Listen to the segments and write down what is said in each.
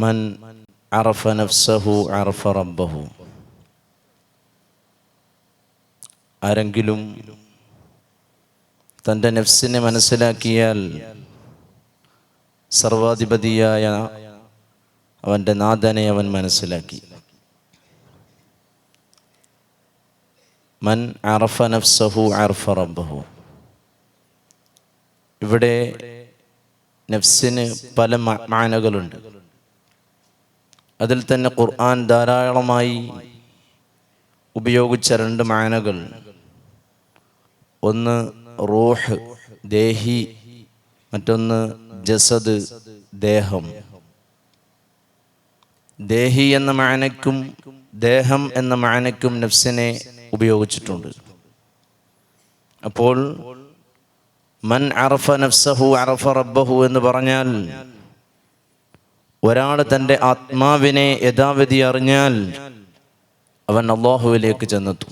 മൻ അറഫ നഫ്സഹു അറഫ റബ്ബഹു. ആരെങ്കിലും തൻ്റെ നഫ്സിനെ മനസ്സിലാക്കിയാൽ സർവാധിപതിയായ അവൻ്റെ നാഥനെ അവൻ മനസ്സിലാക്കി. മൻ അറഫ നഫ്സഹു അറഫ റബ്ബഹു. ഇവിടെ നഫ്സിന് പല മാനകളുണ്ട്. അതിൽ തന്നെ ഖുർആൻ ധാരാളമായി ഉപയോഗിച്ച രണ്ട് മാനകൾ, ഒന്ന് റൂഹ് ദേഹി, മറ്റൊന്ന് ജസദ് ദേഹം. ദേഹി എന്ന മാനയ്ക്കും ദേഹം എന്ന മാനയ്ക്കും നഫ്സിനെ ഉപയോഗിച്ചിട്ടുണ്ട്. അപ്പോൾ മൻ അറഫ നഫ്സഹു അറഫ റബ്ബഹു എന്ന് പറഞ്ഞാൽ ഒരാൾ തൻ്റെ ആത്മാവിനെ യഥാവിധി അറിഞ്ഞാൽ അവൻ അല്ലാഹുവിലേക്ക് ചെന്നെത്തും.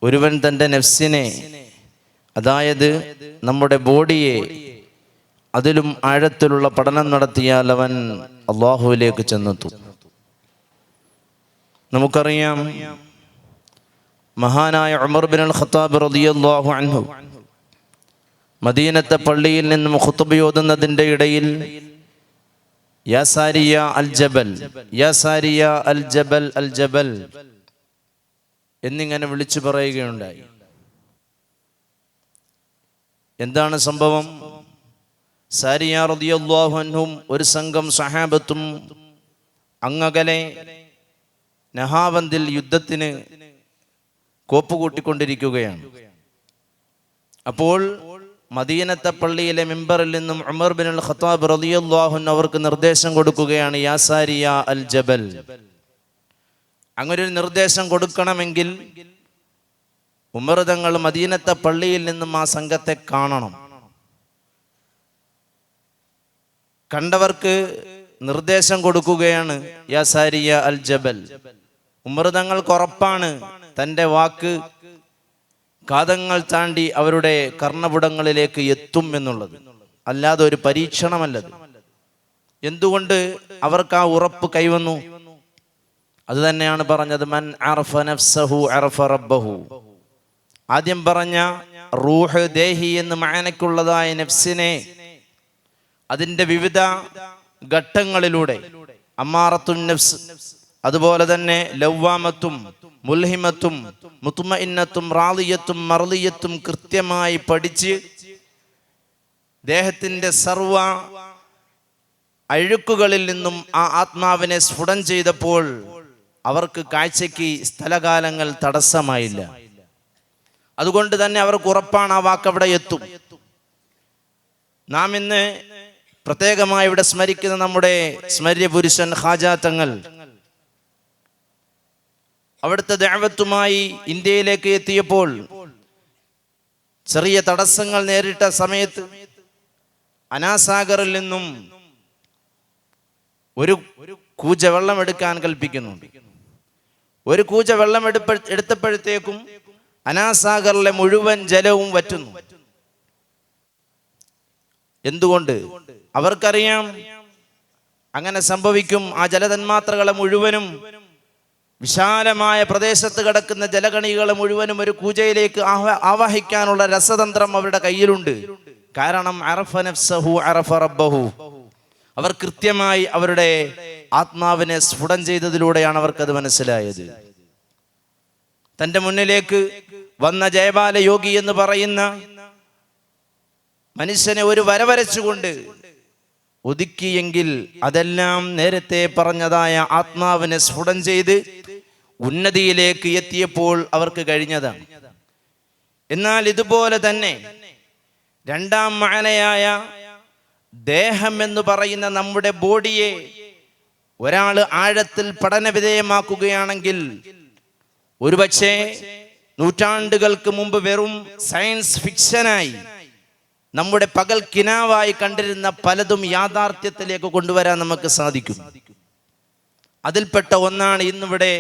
ഒരുവൻ തൻ്റെ നഫ്സിനെ, അതായത് നമ്മുടെ ബോഡിയെ, അതിലും ആഴത്തിലുള്ള പഠനം നടത്തിയാൽ അവൻ അല്ലാഹുവിലേക്ക് ചെന്നെത്തും. നമുക്കറിയാം, മഹാനായ ഉമർ ബിൻ അൽ ഖത്താബ് റളിയല്ലാഹു അൻഹു മദീനത്തെ പള്ളിയിൽ നിന്നും ഖുത്ബ ഓതുന്നതിൻ്റെ ഇടയിൽ യാ സാരിയ അൽ ജബൽ, യാ സാരിയ അൽ ജബൽ, അൽ ജബൽ എന്നിങ്ങനെ വിളിച്ചു പറയുകയുണ്ടായി. എന്താണ് സംഭവം? സാരിയ റളിയല്ലാഹു അൻഹും ഒരു സംഘം സഹാബത്തും അങ്ങകലെ നഹാവന്തിൽ യുദ്ധത്തിന് കോപ്പുകൂട്ടിക്കൊണ്ടിരിക്കുകയാണ്. അപ്പോൾ മദീനത്തെ പള്ളിയിലെ മിമ്പറിൽ നിന്നും ഉമർ ബിൻ അൽ ഖത്താബ് റളിയല്ലാഹു അൻഹു അവർക്ക് നിർദ്ദേശം കൊടുക്കുകയാണ്, യാ സാരിയ അൽ ജബൽ. അങ്ങനെ ഒരു നിർദ്ദേശം കൊടുക്കണമെങ്കിൽ ഉമർ തങ്ങൾ മദീനത്തെ പള്ളിയിൽ നിന്നും ആ സംഘത്തെ കാണണം. കണ്ടവർക്ക് നിർദ്ദേശം കൊടുക്കുകയാണ്, യാ സാരിയ അൽ ജബൽ. ഉമർ തങ്ങൾക്ക് ഉറപ്പാണ് തൻ്റെ വാക്ക് കാതങ്ങൾ താണ്ടി അവരുടെ കർണപുടങ്ങളിലേക്ക് എത്തും എന്നുള്ളത്, അല്ലാതെ ഒരു പരീക്ഷണമല്ലത്. എന്തുകൊണ്ട് അവർക്ക് ആ ഉറപ്പ് കൈവന്നു? അത് തന്നെയാണ് പറഞ്ഞത്, മൻ അറഫ നഫ്സഹു അറഫ റബ്ബഹു. ആദ്യം പറഞ്ഞ റൂഹ് ദേഹി എന്ന് മാനയ്ക്കുള്ളതായ നഫ്സിനെ അതിൻ്റെ വിവിധ ഘട്ടങ്ങളിലൂടെ, അമ്മാറത്തുൻ നഫ്സ്, അതുപോലെ തന്നെ ലവ്വാമത്തും മുൽഹിമത്തും മുത്മഇന്നത്തും റാളിയത്തും മർളിയത്തും കൃത്യമായി പഠിച്ച് ദേഹത്തിൻ്റെ സർവ അഴുക്കുകളിൽ നിന്നും ആ ആത്മാവിനെ സ്ഫുടം ചെയ്തപ്പോൾ അവർക്ക് കാഴ്ചയ്ക്ക് സ്ഥലകാലങ്ങൾ തടസ്സമായില്ല. അതുകൊണ്ട് തന്നെ അവർക്ക് ഉറപ്പാണ് ആ വാക്ക് അവിടെ എത്തും. നാം ഇന്ന് പ്രത്യേകമായി ഇവിടെ സ്മരിക്കുന്ന നമ്മുടെ സ്മര്യ പുരുഷൻ ഖാജാ തങ്ങൾ അവിടുത്തെ ദഅവത്തുമായി ഇന്ത്യയിലേക്ക് എത്തിയപ്പോൾ ചെറിയ തടസ്സങ്ങൾ നേരിട്ട സമയത്ത് അനാസാഗറിൽ നിന്നും ഒരു കൂജ വെള്ളം എടുക്കാൻ കൽപ്പിക്കുന്നുണ്ട്. ഒരു കൂജ വെള്ളം എടുത്തപ്പോഴത്തേക്കും അനാസാഗറിലെ മുഴുവൻ ജലവും വറ്റുന്നു. എന്തുകൊണ്ട്? അവർക്കറിയാം അങ്ങനെ സംഭവിക്കും. ആ ജലതന്മാത്രകളെ മുഴുവനും, വിശാലമായ പ്രദേശത്ത് കിടക്കുന്ന ജലഗണികളെ മുഴുവനും ഒരു കൂജയിലേക്ക് ആവാഹിക്കാനുള്ള രസതന്ത്രം അവരുടെ കയ്യിലുണ്ട്. കാരണം അറഫ നഫ്സഹു അറഫ റബ്ബഹു. അവർ കൃത്യമായി അവരുടെ ആത്മാവിനെ സ്ഫുടം ചെയ്തതിലൂടെയാണ് അവർക്കത് മനസ്സിലായത്. തൻ്റെ മുന്നിലേക്ക് വന്ന ജയബാല യോഗി എന്ന് പറയുന്ന മനുഷ്യനെ ഒരു വര വരച്ചുകൊണ്ട് ഒതുക്കിയെങ്കിൽ അതെല്ലാം നേരത്തെ പറഞ്ഞതായ ആത്മാവിനെ സ്ഫുടം ചെയ്ത് ഉന്നതിയിലേക്ക് എത്തിയപ്പോൾ അവർക്ക് കഴിഞ്ഞതാണ്. എന്നാൽ ഇതുപോലെ തന്നെ രണ്ടാം മാനയായ ദേഹം എന്ന് പറയുന്ന നമ്മുടെ ബോഡിയെ ഒരാൾ ആഴത്തിൽ പഠനവിധേയമാക്കുകയാണെങ്കിൽ ഒരുപക്ഷെ നൂറ്റാണ്ടുകൾക്ക് മുമ്പ് വെറും സയൻസ് ഫിക്ഷനായി നമ്മുടെ പകൽ കിനാവായി കണ്ടിരുന്ന പലതും യാഥാർത്ഥ്യത്തിലേക്ക് കൊണ്ടുവരാൻ നമുക്ക് സാധിക്കും. അതിൽപ്പെട്ട ഒന്നാണ് ഇന്നിവിടെ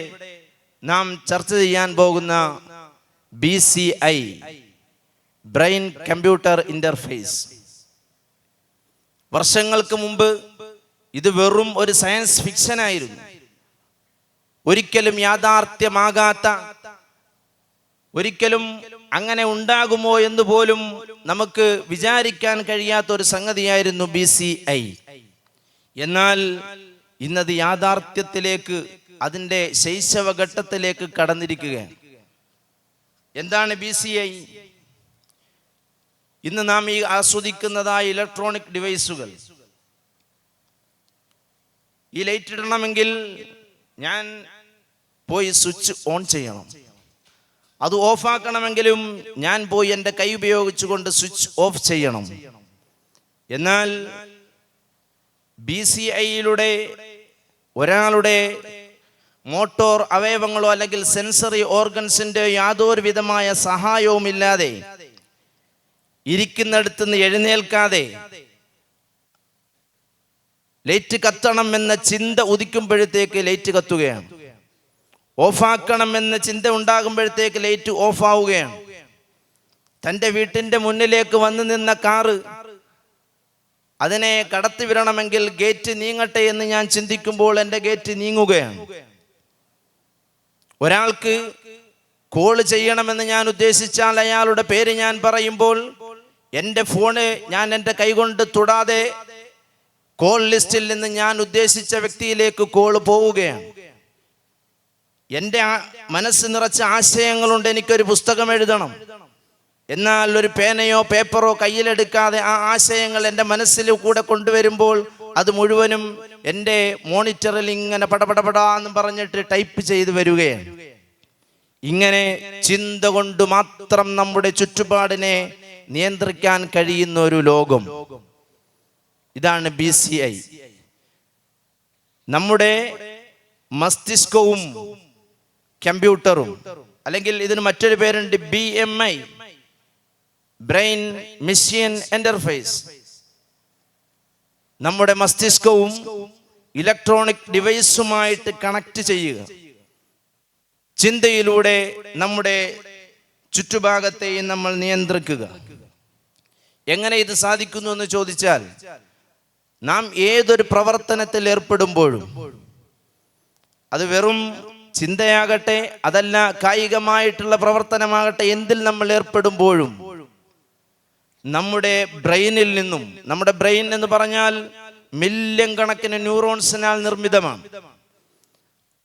നാം ചർച്ച ചെയ്യാൻ പോകുന്ന BCI, ബ്രെയിൻ കമ്പ്യൂട്ടർ ഇന്റർഫേസ്. വർഷങ്ങൾക്ക് മുമ്പ് ഇത് വെറും ഒരു സയൻസ് ഫിക്ഷൻ ആയിരുന്നു. ഒരിക്കലും യാഥാർത്ഥ്യമാകാത്ത, ഒരിക്കലും അങ്ങനെ ഉണ്ടാകുമോ എന്ന് പോലും നമുക്ക് വിചാരിക്കാൻ കഴിയാത്ത ഒരു സംഗതിയായിരുന്നു BCI. എന്നാൽ ഇന്നത് യാഥാർത്ഥ്യത്തിലേക്ക്, അതിൻ്റെ ശൈശവഘട്ടത്തിലേക്ക് കടന്നിരിക്കുകയാണ്. എന്താണ് BCI? ഇന്ന് നാം ഈ ആസ്വദിക്കുന്നതായ ഇലക്ട്രോണിക് ഡിവൈസുകൾ, ഈ ലൈറ്റ് ഇടണമെങ്കിൽ ഞാൻ പോയി സ്വിച്ച് ഓൺ ചെയ്യണം, അത് ഓഫാക്കണമെങ്കിലും ഞാൻ പോയി എൻ്റെ കൈ ഉപയോഗിച്ചുകൊണ്ട് സ്വിച്ച് ഓഫ് ചെയ്യണം. എന്നാൽ BCIയിലൂടെ ഒരാളുടെ മോട്ടോർ അവയവങ്ങളോ അല്ലെങ്കിൽ സെൻസറി ഓർഗൻസിൻ്റെ യാതൊരു വിധമായ സഹായവുമില്ലാതെ, ഇരിക്കുന്നിടത്ത് നിന്ന് എഴുന്നേൽക്കാതെ, ലൈറ്റ് കത്തണം എന്ന ചിന്ത ഉദിക്കുമ്പോഴത്തേക്ക് ലൈറ്റ് കത്തുകയാണ്, ഓഫാക്കണം എന്ന ചിന്ത ഉണ്ടാകുമ്പോഴത്തേക്ക് ലൈറ്റ് ഓഫ് ആവുകയാണ്. തൻ്റെ വീട്ടിൻ്റെ മുന്നിലേക്ക് വന്നു നിന്ന കാറ്, അതിനെ കടത്തി വിടണമെങ്കിൽ ഗേറ്റ് നീങ്ങട്ടെ എന്ന് ഞാൻ ചിന്തിക്കുമ്പോൾ എൻ്റെ ഗേറ്റ് നീങ്ങുകയാണ്. ഒരാൾക്ക് കോള് ചെയ്യണമെന്ന് ഞാൻ ഉദ്ദേശിച്ചാൽ അയാളുടെ പേര് ഞാൻ പറയുമ്പോൾ എൻ്റെ ഫോണ് ഞാൻ എൻ്റെ കൈകൊണ്ട് തൊടാതെ കോൾ ലിസ്റ്റിൽ നിന്ന് ഞാൻ ഉദ്ദേശിച്ച വ്യക്തിയിലേക്ക് കോള് പോവുകയാണ്. എൻ്റെ മനസ്സ് നിറച്ച ആശയങ്ങളുണ്ട്, എനിക്കൊരു പുസ്തകം എഴുതണം. എന്നാൽ ഒരു പേനയോ പേപ്പറോ കയ്യിലെടുക്കാതെ ആ ആശയങ്ങൾ എൻ്റെ മനസ്സിൽ കൂടെ കൊണ്ടുവരുമ്പോൾ അത് മുഴുവനും എൻ്റെ മോണിറ്ററിൽ ഇങ്ങനെ പടപടപടാന്ന് പറഞ്ഞിട്ട് ടൈപ്പ് ചെയ്ത് വരികയാണ്. ഇങ്ങനെ ചിന്ത കൊണ്ട് മാത്രം നമ്മുടെ ചുറ്റുപാടിനെ നിയന്ത്രിക്കാൻ കഴിയുന്ന ഒരു ലോകം, ഇതാണ് BCI. നമ്മുടെ മസ്തിഷ്കവും കമ്പ്യൂട്ടറും, അല്ലെങ്കിൽ ഇതിന് മറ്റൊരു പേരുണ്ട് BMI, ബ്രെയിൻ മെഷീൻ ഇന്റർഫേസ്. നമ്മുടെ മസ്തിഷ്കവും ഇലക്ട്രോണിക് ഡിവൈസുമായിട്ട് കണക്ട് ചെയ്യുക, ചിന്തയിലൂടെ നമ്മുടെ ചുറ്റുഭാഗത്തെയും നമ്മൾ നിയന്ത്രിക്കുക. എങ്ങനെ ഇത് സാധിക്കുന്നു എന്ന് ചോദിച്ചാൽ, നാം ഏതൊരു പ്രവർത്തനത്തിൽ ഏർപ്പെടുമ്പോഴും, അത് വെറും ചിന്തയാകട്ടെ, അതല്ല കായികമായിട്ടുള്ള പ്രവർത്തനമാകട്ടെ, എന്തിൽ നമ്മൾ ഏർപ്പെടുമ്പോഴും നമ്മുടെ ബ്രെയിനിൽ നിന്നും, നമ്മുടെ ബ്രെയിൻ എന്ന് പറഞ്ഞാൽ മില്യൺ കണക്കിന് ന്യൂറോൺസിനാൽ നിർമ്മിതമാണ്.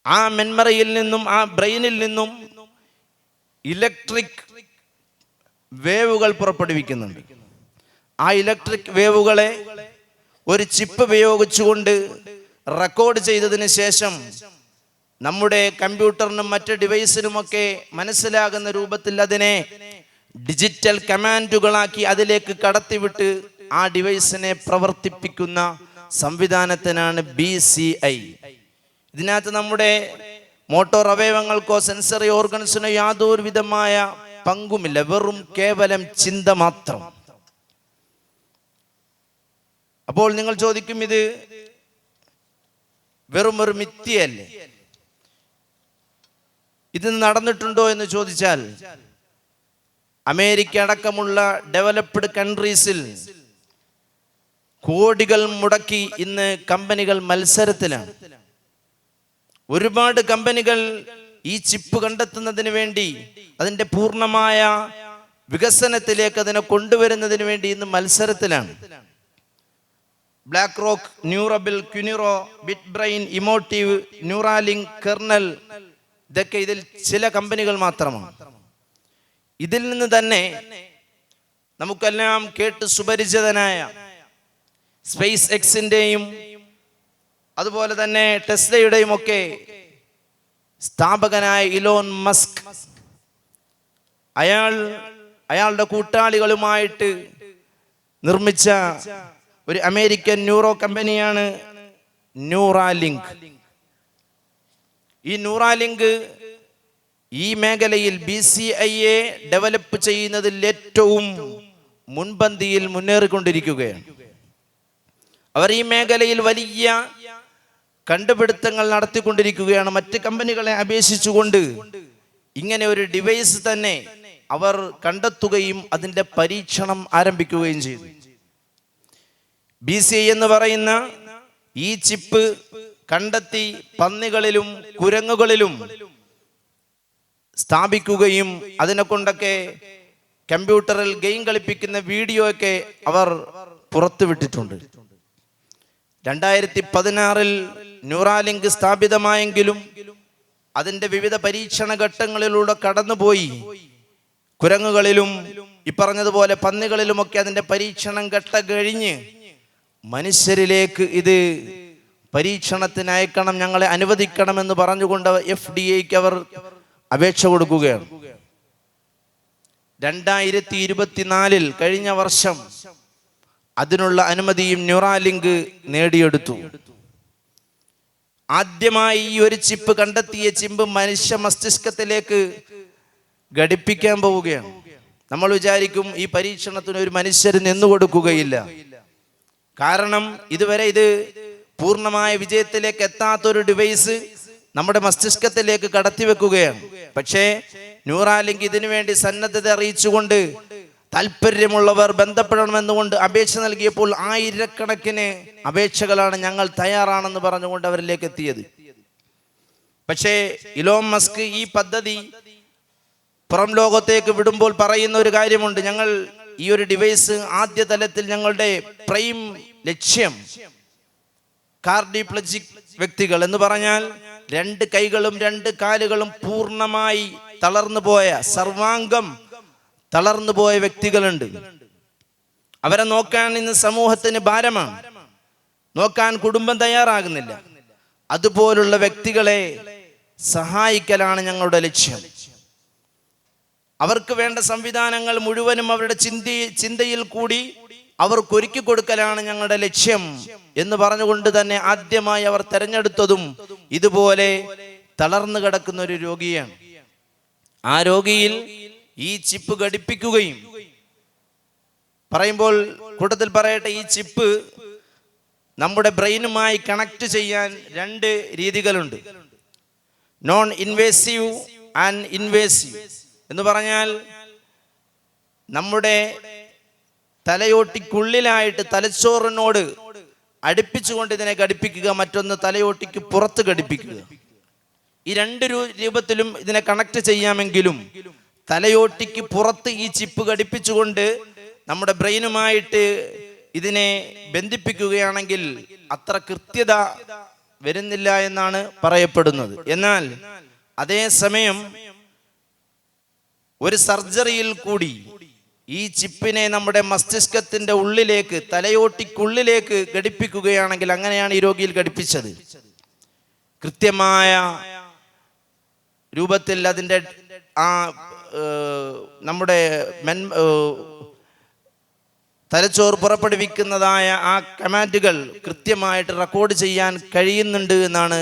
ആ മെമ്മറിയിൽ നിന്നും, ആ ബ്രെയിനിൽ നിന്നും ഇലക്ട്രിക് വേവുകൾ പുറപ്പെടുവിക്കുന്നുണ്ട്. ആ ഇലക്ട്രിക് വേവുകളെ ഒരു ചിപ്പ് ഉപയോഗിച്ചുകൊണ്ട് റെക്കോർഡ് ചെയ്തതിന് ശേഷം നമ്മുടെ കമ്പ്യൂട്ടറിനും മറ്റ് ഡിവൈസിനുമൊക്കെ മനസ്സിലാകുന്ന രൂപത്തിൽ അതിനെ ഡിജിറ്റൽ കമാൻഡുകളാക്കി അതിലേക്ക് കടത്തിവിട്ട് ആ ഡിവൈസിനെ പ്രവർത്തിപ്പിക്കുന്ന സംവിധാനത്തിനാണ് BCI. ഇതിനകത്ത് നമ്മുടെ മോട്ടോർ അവയവങ്ങൾക്കോ സെൻസറി ഓർഗൻസിനോ യാതൊരു വിധമായ പങ്കുമില്ല, വെറും കേവലം ചിന്ത മാത്രം. അപ്പോൾ നിങ്ങൾ ചോദിക്കും, ഇത് വെറും ഒരു മിഥ്യയല്ലേ, ഇത് നടന്നിട്ടുണ്ടോ എന്ന് ചോദിച്ചാൽ, അമേരിക്ക അടക്കമുള്ള ഡെവലപ്ഡ് കൺട്രീസിൽ കോടികൾ മുടക്കി ഇന്ന് കമ്പനികൾ മത്സരത്തിലാണ്. ഒരുപാട് കമ്പനികൾ ഈ ചിപ്പ് കണ്ടെത്തുന്നതിന് വേണ്ടി, അതിൻ്റെ പൂർണ്ണമായ വികസനത്തിലേക്ക് അതിനെ കൊണ്ടുവരുന്നതിന് വേണ്ടി ഇന്ന് മത്സരത്തിലാണ്. ബ്ലാക്ക് റോക്ക്, ന്യൂറബിൾ, ക്യുനിറോ, Bit Brain, Emotiv, Neuralink, Kernel, ഇതൊക്കെ ഇതിൽ ചില കമ്പനികൾ മാത്രമാണ്. ഇതിൽ നിന്ന് തന്നെ നമുക്കെല്ലാം കേട്ട് സുപരിചിതനായ സ്പേസ് എക്സിന്റെയും അതുപോലെ തന്നെ ടെസ്ലയുടെയും ഒക്കെ സ്ഥാപകനായ ഇലോൺ മസ്ക്, അയാളുടെ കൂട്ടാളികളുമായിട്ട് നിർമ്മിച്ച ഒരു അമേരിക്കൻ ന്യൂറോ കമ്പനിയാണ് ന്യൂറാലിങ്ക്. ഈ ന്യൂറാലിങ്ക് ഈ മേഖലയിൽ BCIയെ ഡെവലപ്പ് ചെയ്യുന്നതിൽ ഏറ്റവും മുൻപന്തിയിൽ മുന്നേറിക്കൊണ്ടിരിക്കുകയാണ്. അവർ ഈ മേഖലയിൽ വലിയ കണ്ടുപിടുത്തങ്ങൾ നടത്തിക്കൊണ്ടിരിക്കുകയാണ്. മറ്റ് കമ്പനികളെ അപേക്ഷിച്ചുകൊണ്ട് ഇങ്ങനെ ഒരു ഡിവൈസ് തന്നെ അവർ കണ്ടെത്തുകയും അതിൻ്റെ പരീക്ഷണം ആരംഭിക്കുകയും ചെയ്തു. BCI എന്ന് പറയുന്ന ഈ ചിപ്പ് കണ്ടെത്തി പന്നികളിലും കുരങ്ങുകളിലും സ്ഥാപിക്കുകയും അതിനെ കൊണ്ടൊക്കെ കമ്പ്യൂട്ടറിൽ ഗെയിം കളിപ്പിക്കുന്ന വീഡിയോ ഒക്കെ അവർ പുറത്തുവിട്ടിട്ടുണ്ട്. 2016 ന്യൂറാലിങ്ക് സ്ഥാപിതമായെങ്കിലും അതിന്റെ വിവിധ പരീക്ഷണ ഘട്ടങ്ങളിലൂടെ കടന്നുപോയി. കുരങ്ങുകളിലും പറഞ്ഞതുപോലെ പന്നികളിലുമൊക്കെ അതിന്റെ പരീക്ഷണം ഘട്ടം കഴിഞ്ഞ് മനുഷ്യരിലേക്ക് ഇത് പരീക്ഷണത്തിന് അയക്കണം, ഞങ്ങളെ അനുവദിക്കണമെന്ന് പറഞ്ഞുകൊണ്ട് FDA-ക്ക് അവർ അപേക്ഷ കൊടുക്കുകയാണ്. 2024 കഴിഞ്ഞ വർഷം അതിനുള്ള അനുമതിയും ന്യൂറാലിങ്ക് നേടിയെടുത്തു. ആദ്യമായി ഈ ഒരു ചിപ്പ് കണ്ടെത്തിയ ചിപ്പ് മനുഷ്യ മസ്തിഷ്കത്തിലേക്ക് ഘടിപ്പിക്കാൻ പോവുകയാണ്. നമ്മൾ വിചാരിക്കും ഈ പരീക്ഷണത്തിന് ഒരു മനുഷ്യർ നിന്നുകൊടുക്കുകയില്ല. കാരണം ഇതുവരെ ഇത് പൂർണ്ണമായ വിജയത്തിലേക്ക് എത്താത്തൊരു ഡിവൈസ് നമ്മുടെ മസ്തിഷ്കത്തിലേക്ക് കടത്തിവെക്കുകയാണ്. പക്ഷേ ന്യൂറാലിങ്ക് ഇതിനു വേണ്ടി സന്നദ്ധത അറിയിച്ചുകൊണ്ട് താല്പര്യമുള്ളവർ ബന്ധപ്പെടണമെന്നുകൊണ്ട് അപേക്ഷ നൽകിയപ്പോൾ ആയിരക്കണക്കിന് അപേക്ഷകളാണ് ഞങ്ങൾ തയ്യാറാണെന്ന് പറഞ്ഞുകൊണ്ട് അവരിലേക്ക് എത്തിയത്. പക്ഷേ ഇലോൺ മസ്ക് ഈ പദ്ധതി പുറം ലോകത്തേക്ക് വിടുമ്പോൾ പറയുന്ന ഒരു കാര്യമുണ്ട്. ഞങ്ങൾ ഈ ഒരു ഡിവൈസ് ആദ്യ തലത്തിൽ ഞങ്ങളുടെ പ്രൈം ലക്ഷ്യം കാർഡിയോപ്ലജിക് വ്യക്തികൾ എന്ന് പറഞ്ഞാൽ 2 കൈകളും 2 കാലുകളും പൂർണ്ണമായി തളർന്നു പോയ, സർവാംഗം തളർന്നു പോയ വ്യക്തികളുണ്ട്. അവരെ നോക്കാൻ ഇന്ന് സമൂഹത്തിന് ഭാരമാണ്. നോക്കാൻ കുടുംബം തയ്യാറാകുന്നില്ല. അതുപോലുള്ള വ്യക്തികളെ സഹായിക്കലാണ് ഞങ്ങളുടെ ലക്ഷ്യം. അവർക്ക് വേണ്ട സംവിധാനങ്ങൾ മുഴുവനും അവരുടെ ചിന്തയിൽ കൂടി അവർക്ക് ഒരുക്കി കൊടുക്കലാണ് ഞങ്ങളുടെ ലക്ഷ്യം എന്ന് പറഞ്ഞുകൊണ്ട് തന്നെ ആദ്യമായി അവർ തെരഞ്ഞെടുത്തതും ഇതുപോലെ തളർന്നു കിടക്കുന്ന ഒരു രോഗിയാണ്. ആ രോഗിയിൽ ഈ ചിപ്പ് ഘടിപ്പിക്കുകയും, പറയുമ്പോൾ കൂട്ടത്തിൽ പറയട്ടെ, ഈ ചിപ്പ് നമ്മുടെ ബ്രെയിനുമായി കണക്ട് ചെയ്യാൻ 2 രീതികളുണ്ട്. നോൺ ഇൻവേസീവ് ആൻഡ് ഇൻവേസീവ് എന്ന് പറഞ്ഞാൽ നമ്മുടെ തലയോട്ടിക്കുള്ളിലായിട്ട് തലച്ചോറിനോട് അടുപ്പിച്ചുകൊണ്ട് ഇതിനെ ഘടിപ്പിക്കുക, മറ്റൊന്ന് തലയോട്ടിക്ക് പുറത്ത് ഘടിപ്പിക്കുക. ഈ 2 രൂപത്തിലും ഇതിനെ കണക്ട് ചെയ്യാമെങ്കിലും തലയോട്ടിക്ക് പുറത്ത് ഈ ചിപ്പ് ഘടിപ്പിച്ചുകൊണ്ട് നമ്മുടെ ബ്രെയിനുമായിട്ട് ഇതിനെ ബന്ധിപ്പിക്കുകയാണെങ്കിൽ അത്ര കൃത്യത വരുന്നില്ല എന്നാണ് പറയപ്പെടുന്നത്. എന്നാൽ അതേസമയം ഒരു സർജറിയിൽ കൂടി ഈ ചിപ്പിനെ നമ്മുടെ മസ്തിഷ്കത്തിന്റെ ഉള്ളിലേക്ക്, തലയോട്ടിക്കുള്ളിലേക്ക് ഘടിപ്പിക്കുകയാണെങ്കിൽ, അങ്ങനെയാണ് ഈ രോഗിയിൽ ഘടിപ്പിച്ചത്. കൃത്യമായ രൂപത്തിൽ അതിൻ്റെ നമ്മുടെ തലച്ചോറ് പുറപ്പെടുവിക്കുന്നതായ ആ കമാൻഡുകൾ കൃത്യമായിട്ട് റെക്കോർഡ് ചെയ്യാൻ കഴിയുന്നുണ്ട് എന്നാണ്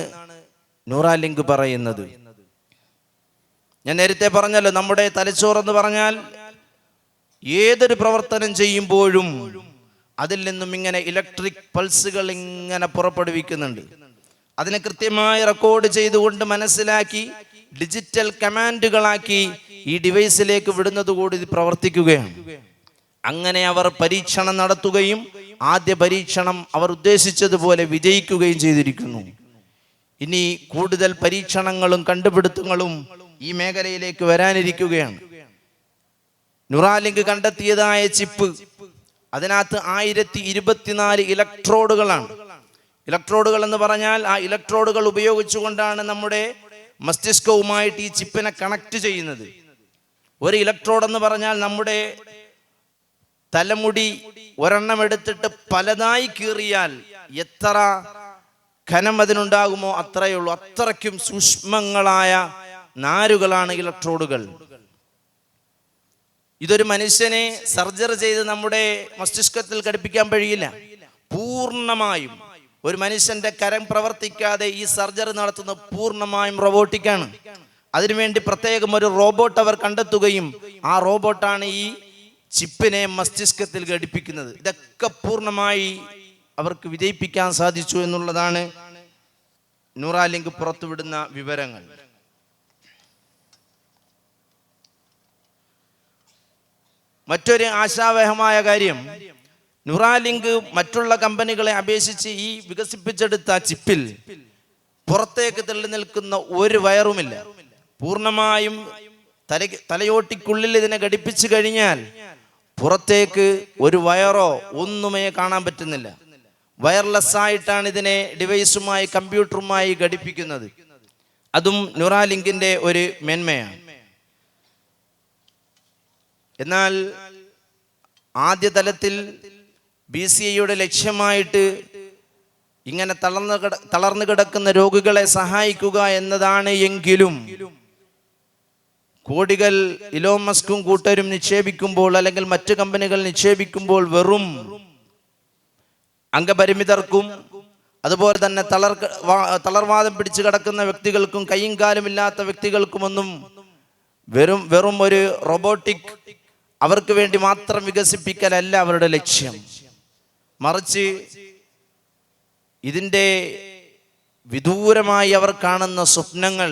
ന്യൂറാലിങ്ക് പറയുന്നത്. ഞാൻ നേരത്തെ പറഞ്ഞല്ലോ, നമ്മുടെ തലച്ചോറ് എന്ന് പറഞ്ഞാൽ ഏതൊരു പ്രവർത്തനം ചെയ്യുമ്പോഴും അതിൽ നിന്നും ഇങ്ങനെ ഇലക്ട്രിക് പൾസുകൾ ഇങ്ങനെ പുറപ്പെടുവിക്കുന്നുണ്ട്. അതിനെ കൃത്യമായി റെക്കോർഡ് ചെയ്തുകൊണ്ട് മനസ്സിലാക്കി ഡിജിറ്റൽ കമാൻഡുകളാക്കി ഈ ഡിവൈസിലേക്ക് വിടുന്നത് കൂടി ഇത് പ്രവർത്തിക്കുകയാണ്. അങ്ങനെ അവർ പരീക്ഷണം നടത്തുകയും ആദ്യ പരീക്ഷണം അവർ ഉദ്ദേശിച്ചതുപോലെ വിജയിക്കുകയും ചെയ്തിരിക്കുന്നു. ഇനി കൂടുതൽ പരീക്ഷണങ്ങളും കണ്ടുപിടുത്തങ്ങളും ഈ മേഖലയിലേക്ക് വരാനിരിക്കുകയാണ്. ന്യൂറാലിങ്ക് കണ്ടെത്തിയതായ ചിപ്പ്, അതിനകത്ത് 1024 ഇലക്ട്രോഡുകളാണ്. ഇലക്ട്രോഡുകൾ എന്ന് പറഞ്ഞാൽ ആ ഇലക്ട്രോഡുകൾ ഉപയോഗിച്ചുകൊണ്ടാണ് നമ്മുടെ മസ്തിഷ്കവുമായിട്ട് ഈ ചിപ്പിനെ കണക്ട് ചെയ്യുന്നത്. ഒരു ഇലക്ട്രോഡ് എന്ന് പറഞ്ഞാൽ നമ്മുടെ തലമുടി ഒരെണ്ണം എടുത്തിട്ട് പലതായി കീറിയാൽ എത്ര ഘനം അതിനുണ്ടാകുമോ അത്രയേ ഉള്ളൂ. അത്രയ്ക്കും സൂക്ഷ്മങ്ങളായ നാരുകളാണ് ഇലക്ട്രോഡുകൾ. ഇതൊരു മനുഷ്യനെ സർജറി ചെയ്ത് നമ്മുടെ മസ്തിഷ്കത്തിൽ ഘടിപ്പിക്കാൻ കഴിയില്ല. പൂർണ്ണമായും ഒരു മനുഷ്യന്റെ കരം പ്രവർത്തിക്കാതെ ഈ സർജറി നടത്തുന്നത് പൂർണ്ണമായും റോബോട്ടിക്കാണ്. അതിനുവേണ്ടി പ്രത്യേകം ഒരു റോബോട്ട് അവർ കണ്ടെത്തുകയും ആ റോബോട്ടാണ് ഈ ചിപ്പിനെ മസ്തിഷ്കത്തിൽ ഘടിപ്പിക്കുന്നത്. ഇതൊക്കെ പൂർണ്ണമായി അവർക്ക് വിജയിപ്പിക്കാൻ സാധിച്ചു എന്നുള്ളതാണ് ന്യൂറാലിങ്ക് പുറത്തുവിടുന്ന വിവരങ്ങൾ. മറ്റൊരു ആശാവഹമായ കാര്യം, ന്യൂറാലിങ്ക് മറ്റുള്ള കമ്പനികളെ അപേക്ഷിച്ച് ഈ വികസിപ്പിച്ചെടുത്ത ചിപ്പിൽ പുറത്തേക്ക് തള്ളി നിൽക്കുന്ന ഒരു വയറുമില്ല. പൂർണ്ണമായും തലയോട്ടിക്കുള്ളിൽ ഇതിനെ ഘടിപ്പിച്ചു കഴിഞ്ഞാൽ പുറത്തേക്ക് ഒരു വയറോ ഒന്നുമേ കാണാൻ പറ്റുന്നില്ല. വയർലെസ് ആയിട്ടാണ് ഇതിനെ ഡിവൈസുമായി കമ്പ്യൂട്ടറുമായി ഘടിപ്പിക്കുന്നത്. അതും ന്യൂറാലിങ്കിന്റെ ഒരു മേന്മയാണ്. എന്നാൽ ആദ്യ തലത്തിൽ BCIയുടെ ലക്ഷ്യമായിട്ട് ഇങ്ങനെ തളർന്നു കിടക്കുന്ന രോഗികളെ സഹായിക്കുക എന്നതാണ്. എങ്കിലും കോടികൾ ഇലോൺ മസ്കും കൂട്ടരും നിക്ഷേപിക്കുമ്പോൾ, അല്ലെങ്കിൽ മറ്റു കമ്പനികൾ നിക്ഷേപിക്കുമ്പോൾ, വെറും അംഗപരിമിതർക്കും അതുപോലെ തന്നെ തളർവാദം പിടിച്ചു കിടക്കുന്ന വ്യക്തികൾക്കും കൈയും കാലും ഇല്ലാത്ത വ്യക്തികൾക്കുമൊന്നും വെറും ഒരു റോബോട്ടിക് അവർക്ക് വേണ്ടി മാത്രം വികസിപ്പിക്കലല്ല അവരുടെ ലക്ഷ്യം. മറിച്ച് ഇതിൻ്റെ വിദൂരമായി അവർ കാണുന്ന സ്വപ്നങ്ങൾ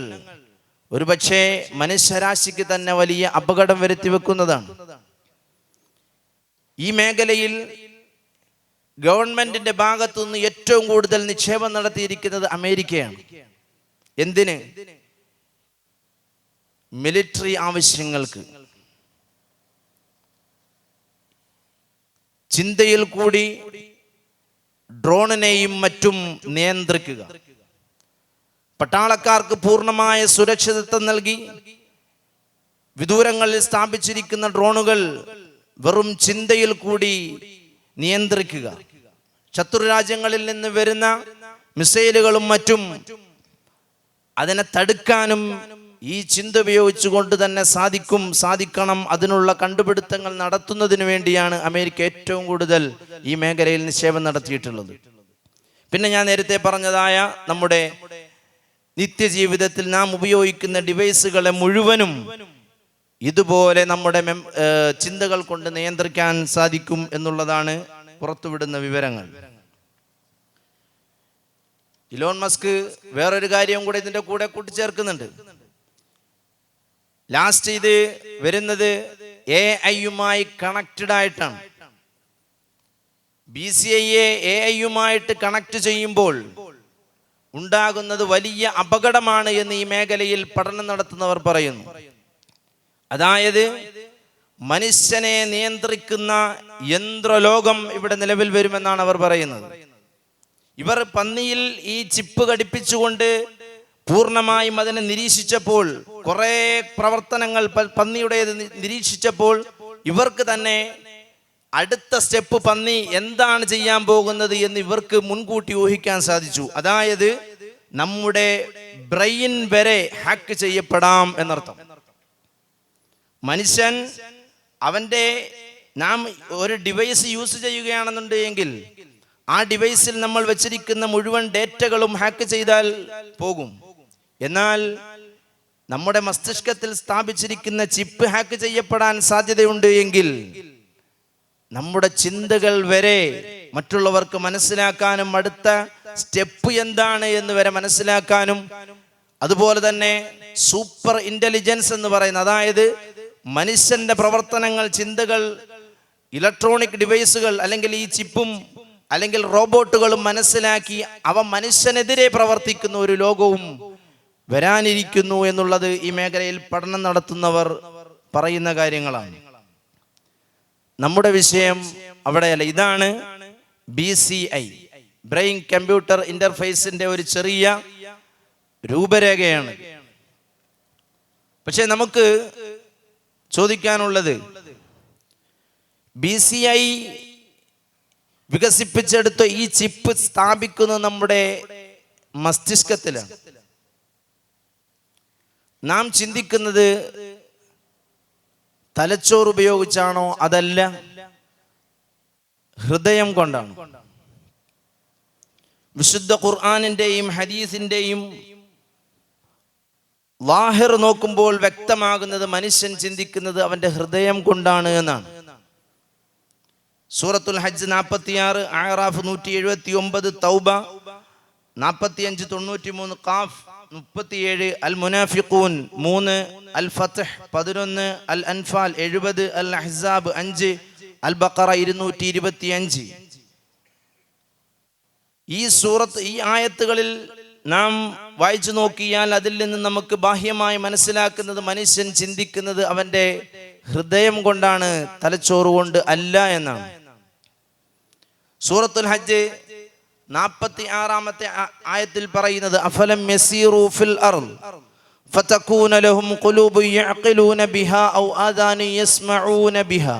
ഒരുപക്ഷെ മനുഷ്യരാശിക്ക് തന്നെ വലിയ അപകടം വരുത്തി വെക്കുന്നതാണ്. ഈ മേഖലയിൽ ഗവൺമെന്റിന്റെ ഭാഗത്തുനിന്ന് ഏറ്റവും കൂടുതൽ നിക്ഷേപം നടത്തിയിരിക്കുന്നത് അമേരിക്കയാണ്. എന്തിന്? മിലിറ്ററി ആവശ്യങ്ങൾക്ക്. ചിന്തയിൽ കൂടി ഡ്രോണിനെയും മറ്റും നിയന്ത്രിക്കുക, പട്ടാളക്കാർക്ക് പൂർണ്ണമായ സുരക്ഷിതത്വം നൽകി വിദൂരങ്ങളിൽ സ്ഥാപിച്ചിരിക്കുന്ന ഡ്രോണുകൾ വെറും ചിന്തയിൽ കൂടി നിയന്ത്രിക്കുക. ശത്രുരാജ്യങ്ങളിൽ നിന്ന് വരുന്ന മിസൈലുകളും മറ്റും അതിനെ തടുക്കാനും ഈ ചിന്ത ഉപയോഗിച്ചുകൊണ്ട് തന്നെ സാധിക്കണം. അതിനുള്ള കണ്ടുപിടുത്തങ്ങൾ നടത്തുന്നതിന് വേണ്ടിയാണ് അമേരിക്ക ഏറ്റവും കൂടുതൽ ഈ മേഖലയിൽ നിക്ഷേപം നടത്തിയിട്ടുള്ളത്. പിന്നെ ഞാൻ നേരത്തെ പറഞ്ഞതായ നമ്മുടെ നിത്യജീവിതത്തിൽ നാം ഉപയോഗിക്കുന്ന ഡിവൈസുകളെ മുഴുവനും ഇതുപോലെ നമ്മുടെ ചിന്തകൾ കൊണ്ട് നിയന്ത്രിക്കാൻ സാധിക്കും എന്നുള്ളതാണ് പുറത്തുവിടുന്ന വിവരങ്ങൾ. ഇലോൺ മസ്ക് വേറൊരു കാര്യം കൂടെ ഇതിന്റെ കൂടെ കൂട്ടിച്ചേർക്കുന്നുണ്ട്. ലാസ്റ്റ് ഇത് വരുന്നത് AI-യുമായി കണക്റ്റഡ് ആയിട്ടാണ്. BCIയെ AI-യുമായിട്ട് കണക്ട് ചെയ്യുമ്പോൾ ഉണ്ടാകുന്നത് വലിയ അപകടമാണ് എന്ന് ഈ മേഖലയിൽ പഠനം നടത്തുന്നവർ പറയുന്നു. അതായത് മനുഷ്യനെ നിയന്ത്രിക്കുന്ന യന്ത്രലോകം ഇവിടെ നിലവിൽ വരുമെന്നാണ് അവർ പറയുന്നത്. ഇവർ പന്നിയിൽ ഈ ചിപ്പ് ഘടിപ്പിച്ചുകൊണ്ട് പൂർണ്ണമായും അതിനെ നിരീക്ഷിച്ചപ്പോൾ, കുറെ പ്രവർത്തനങ്ങൾ പന്നിയുടേത് നിരീക്ഷിച്ചപ്പോൾ ഇവർക്ക് തന്നെ അടുത്ത സ്റ്റെപ്പ് പന്നി എന്താണ് ചെയ്യാൻ പോകുന്നത് എന്ന് ഇവർക്ക് മുൻകൂട്ടി ഊഹിക്കാൻ സാധിച്ചു. അതായത് നമ്മുടെ ബ്രെയിൻ വരെ ഹാക്ക് ചെയ്യപ്പെടാം എന്നർത്ഥം. മനുഷ്യൻ നാം ഒരു ഡിവൈസ് യൂസ് ചെയ്യുകയാണെന്നുണ്ടെങ്കിൽ ആ ഡിവൈസിൽ നമ്മൾ വെച്ചിരിക്കുന്ന മുഴുവൻ ഡേറ്റകളും ഹാക്ക് ചെയ്താൽ പോകും. എന്നാൽ നമ്മുടെ മസ്തിഷ്കത്തിൽ സ്ഥാപിച്ചിരിക്കുന്ന ചിപ്പ് ഹാക്ക് ചെയ്യപ്പെടാൻ സാധ്യതയുണ്ട് എങ്കിൽ നമ്മുടെ ചിന്തകൾ വരെ മറ്റുള്ളവർക്ക് മനസ്സിലാക്കാനും അടുത്ത സ്റ്റെപ്പ് എന്താണ് എന്ന് വരെ മനസ്സിലാക്കാനും, അതുപോലെ തന്നെ സൂപ്പർ ഇന്റലിജൻസ് എന്ന് പറയുന്ന, അതായത് മനുഷ്യന്റെ പ്രവർത്തനങ്ങൾ, ചിന്തകൾ, ഇലക്ട്രോണിക് ഡിവൈസുകൾ അല്ലെങ്കിൽ ഈ ചിപ്പും അല്ലെങ്കിൽ റോബോട്ടുകളും മനസ്സിലാക്കി അവ മനുഷ്യനെതിരെ പ്രവർത്തിക്കുന്ന ഒരു ലോകവും വരാനിരിക്കുന്നു എന്നുള്ളത് ഈ മേഖലയിൽ പഠനം നടത്തുന്നവർ പറയുന്ന കാര്യങ്ങളാണ്. നമ്മുടെ വിഷയം അവിടെയല്ല. ഇതാണ് BCI, ബ്രെയിൻ കമ്പ്യൂട്ടർ ഇന്റർഫേസിന്റെ ഒരു ചെറിയ രൂപരേഖയാണ്. പക്ഷെ നമുക്ക് ചോദിക്കാനുള്ളത്, BCI വികസിപ്പിച്ചെടുത്ത ഈ ചിപ്പ് സ്ഥാപിക്കുന്നത് നമ്മുടെ മസ്തിഷ്കത്തിലാണ്. നാം ചിന്തിക്കുന്നത് തലച്ചോറ് ഉപയോഗിച്ചാണോ? അതല്ല, ഹൃദയം കൊണ്ടാണ്. വിശുദ്ധ ഖുർആനിന്റെയും ഹദീസിന്റെയും ലാഹിർ നോക്കുമ്പോൾ വ്യക്തമാകുന്നത് മനുഷ്യൻ ചിന്തിക്കുന്നത് അവന്റെ ഹൃദയം കൊണ്ടാണ് എന്നാണ്. സൂറത്തുൽ ഹജ്ജ് 46, അഅറാഫ് 179, തൗബ 45, 93, ഖാഫ് 37, അൽ മുനാഫിഖൂൻ 3, അൽ ഫത്ഹ് 11, അൽ അൻഫാൽ 70, അൽ അഹ്സാബ് 5, അൽ ബഖറ 225. ഈ ആയത്തുകളിൽ നാം വായിച്ചു നോക്കിയാൽ അതിൽ നിന്ന് നമുക്ക് ബാഹ്യമായി മനസ്സിലാക്കുന്നത് മനുഷ്യൻ ചിന്തിക്കുന്നത് അവന്റെ ഹൃദയം കൊണ്ടാണ്, തലച്ചോറ് കൊണ്ട് അല്ല എന്നാണ്. സൂറത്തുൽ ഹജ്ജ് 46-ാമത്തെ ആയത്തിൽ പറയുന്നത് അഫലം യസീറു ഫിൽ അർദ് ഫതകൂന ലഹും ഖുലൂബുൻ യഅഖിലൂന ബിഹാ ഔ ആദാനു യസ്മഊന ബിഹാ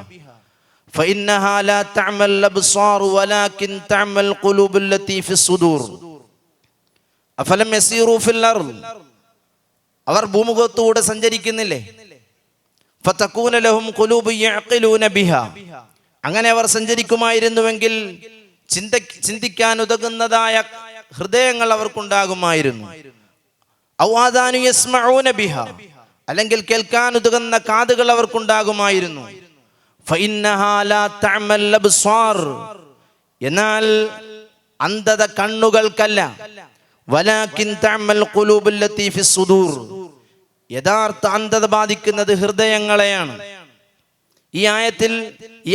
ഫഇന്നഹാ ലാ തഅമൽ അബ്സാർ വലാകിൻ തഅമൽ ഖുലൂബുൽ ലത്തി ഫിസ് സുദൂർ. അഫലം യസീറു ഫിൽ അർദ്, അവർ ഭൂമുഖത്തൂടെ സഞ്ചരിക്കുന്നില്ലേ? ഫതകൂന ലഹും ഖുലൂബുൻ യഅഖിലൂന ബിഹാ, അങ്ങനെ അവർ സഞ്ചരിക്കുമായിരുന്നുവെങ്കിൽ ചിന്തിക്കാൻ ഉതകുന്നതായ ഹൃദയങ്ങൾ അവർക്കുണ്ടാകുമായിരുന്നു. ഔ ആദാനു യസ്മഊന ബിഹാ, അല്ലെങ്കിൽ കേൾക്കാൻ ഉതകുന്ന കാതുകൾ അവർക്കുണ്ടാകുമായിരുന്നു. ഫഇന്നഹാ ലാ തഅമൽ അബ്സാർ, എന്നാൽ അന്ധത കണ്ണുകൾക്കല്ല. വലാകിൻ തഅമൽ ഖുലൂബുൽ ലത്തി ഫിസ് സുദൂർ, യഥാർത്ഥ അന്ധത ബാധിക്കുന്നത് ഹൃദയങ്ങളെയാണ്. ഈ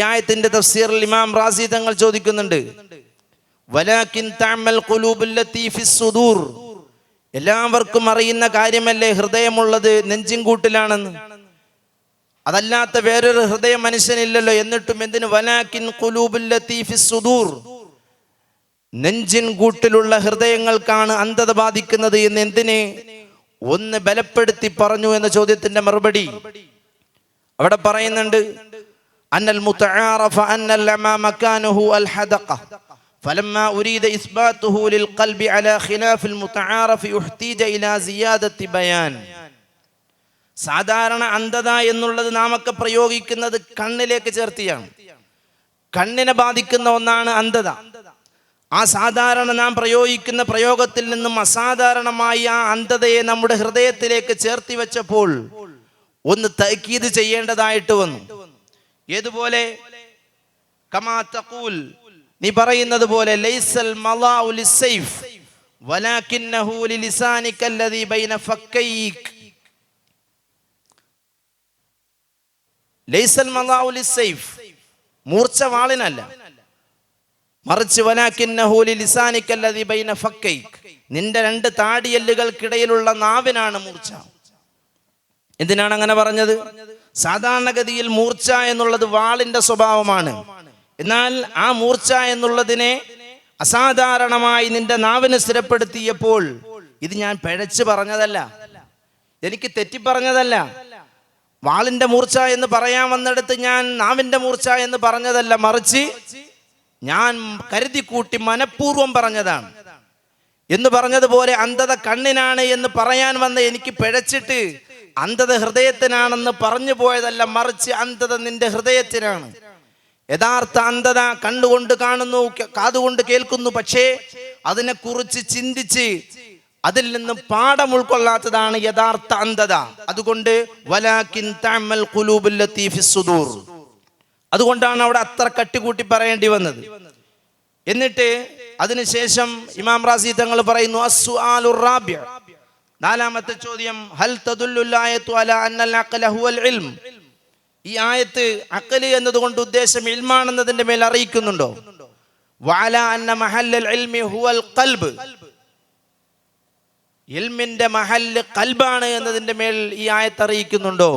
ആയത്തിന്റെ തഫ്സീറിൽ ഇമാം റാസി തങ്ങൾ ചോദിക്കുന്നുണ്ട്, വലാകിൻ തഅമൽ ഖുലൂബുൽ ലത്തി ഫിസ് സുദൂർ, എല്ലാവർക്കും അറിയുന്ന കാര്യമല്ലേ ഹൃദയമുള്ളത് നെഞ്ചിൻകൂട്ടിലാണെന്ന്. അതല്ലാത്ത വേറൊരു ഹൃദയം മനുഷ്യനില്ലല്ലോ. എന്നിട്ടും എന്തിന് വലാകിൻ ഖുലൂബുൽ ലത്തി ഫിസ് സുദൂർ, നെഞ്ചിൻകൂട്ടിലുള്ള ഹൃദയങ്ങൾക്കാണ് അന്ധത ബാധിക്കുന്നത് എന്ന് എന്തിനെ ഒന്ന് ബലപ്പെടുത്തി പറഞ്ഞു എന്ന ചോദ്യത്തിന്റെ മറുപടി അവിടെ പറയുന്നുണ്ട്. അന്നൽ മുതആറഫ അന്നൽ അമാ മകാനുഹു അൽ ഹദഖ ഫലമ്മാ ഉരീദ ഇസ്ബാതുഹു ലിൽ ഖൽബി അലാ ഖിലാഫിൽ മുതആറഫ് യുഹ്തീജ ഇലാ സിയാദത്തി ബയാൻ. സാധാരണ അന്ധത എന്നുള്ളത് നാമൊക്കെ പ്രയോഗിക്കുന്നത് കണ്ണിലേക്ക് ചേർത്തിയാണ്. കണ്ണിനെ ബാധിക്കുന്ന ഒന്നാണ് അന്ധത. ആ സാധാരണ നാം പ്രയോഗിക്കുന്ന പ്രയോഗത്തിൽ നിന്നും അസാധാരണമായി ആ അന്ധതയെ നമ്മുടെ ഹൃദയത്തിലേക്ക് ചേർത്തി വെച്ചപ്പോൾ ഒന്ന് തഅക്കീദ് ചെയ്യേണ്ടതായിട്ട് വന്നു. ഏതുപോലെ? കമാ തഖൂൽ, നീ പറയുന്നത് പോലെ, ലൈസൽ മലാഉ ലിസ്സൈഫ് വലാകിന്നഹു ലിലിസാനിക അല്ലദീ ബൈന ഫക്കൈക. ലൈസൽ മലാഉ ലിസ്സൈഫ്, മൂർച്ച വാളിനല്ല, മറിച്ച് വലാകിന്നഹു ലിലിസാനിക അല്ലദീ ബൈന ഫക്കൈക, നിന്റെ രണ്ട് താടിയെല്ലുകൾക്കിടയിലുള്ള നാവിനാണ് മൂർച്ച. എന്തിനാണ് അങ്ങനെ പറഞ്ഞത്? സാധാരണഗതിയിൽ മൂർച്ച എന്നുള്ളത് വാളിന്റെ സ്വഭാവമാണ്. എന്നാൽ ആ മൂർച്ച എന്നുള്ളതിനെ അസാധാരണമായി നിന്റെ നാവിന് സ്ഥിരപ്പെടുത്തിയപ്പോൾ ഇത് ഞാൻ പിഴച്ചു പറഞ്ഞതല്ല, എനിക്ക് തെറ്റിപ്പറഞ്ഞതല്ല. വാളിന്റെ മൂർച്ച എന്ന് പറയാൻ വന്നിടത്ത് ഞാൻ നാവിന്റെ മൂർച്ച എന്ന് പറഞ്ഞതല്ല, മറിച്ച് ഞാൻ കരുതി കൂട്ടി മനഃപൂർവ്വം പറഞ്ഞതാണ് എന്ന് പറഞ്ഞതുപോലെ അന്ധത കണ്ണിനാണ് എന്ന് പറയാൻ വന്ന എനിക്ക് പിഴച്ചിട്ട് അന്ധത ഹൃദയത്തിനാണെന്ന് പറഞ്ഞു പോയതല്ല, മറിച്ച് അന്ധത നിന്റെ ഹൃദയത്തിനാണ്. യഥാർത്ഥ അന്ധത കണ്ണുകൊണ്ട് കാണുന്നു, കാതുകൊണ്ട് കേൾക്കുന്നു, പക്ഷേ അതിനെക്കുറിച്ച് ചിന്തിച്ച് അതിൽ നിന്നും പാഠം ഉൾക്കൊള്ളാത്തതാണ് യഥാർത്ഥ അന്ധത. അതുകൊണ്ട് വലാകിൻ തഅമൽ ഖുലൂബുൽ ലത്തി ഫിസ് സുദൂർ, അതുകൊണ്ടാണ് അവിടെ അത്ര കട്ടികൂട്ടി പറയേണ്ടി വന്നത്. എന്നിട്ട് അതിനുശേഷം ഇമാം റാസി തങ്ങൾ പറയുന്നു, അസ്സുആലുർ റാബിഅ, നാലാമത്തെ ചോദ്യം, ഹൽ തദുല്ലുൽ ആയത്തു അലാ അന്നൽ അഖ്ല ഹുവൽ ഇൽം. ഈ ആയത്ത് അഖ്ല് എന്നതുകൊണ്ട് ഉദ്ദേശം ഇൽമാണെന്നതിന്റെ മേൽ അറിയിക്കുന്നുണ്ടോ? വഅലാ അന്ന മഹല്ലൽ ഇൽമി ഹുവൽ ഖൽബ്, ഇൽമിന്റെ മഹല്ല് ഖൽബാണ് എന്നതിന്റെ മേൽ ഈ ആയത്ത് അറിയിക്കുന്നുണ്ടോ?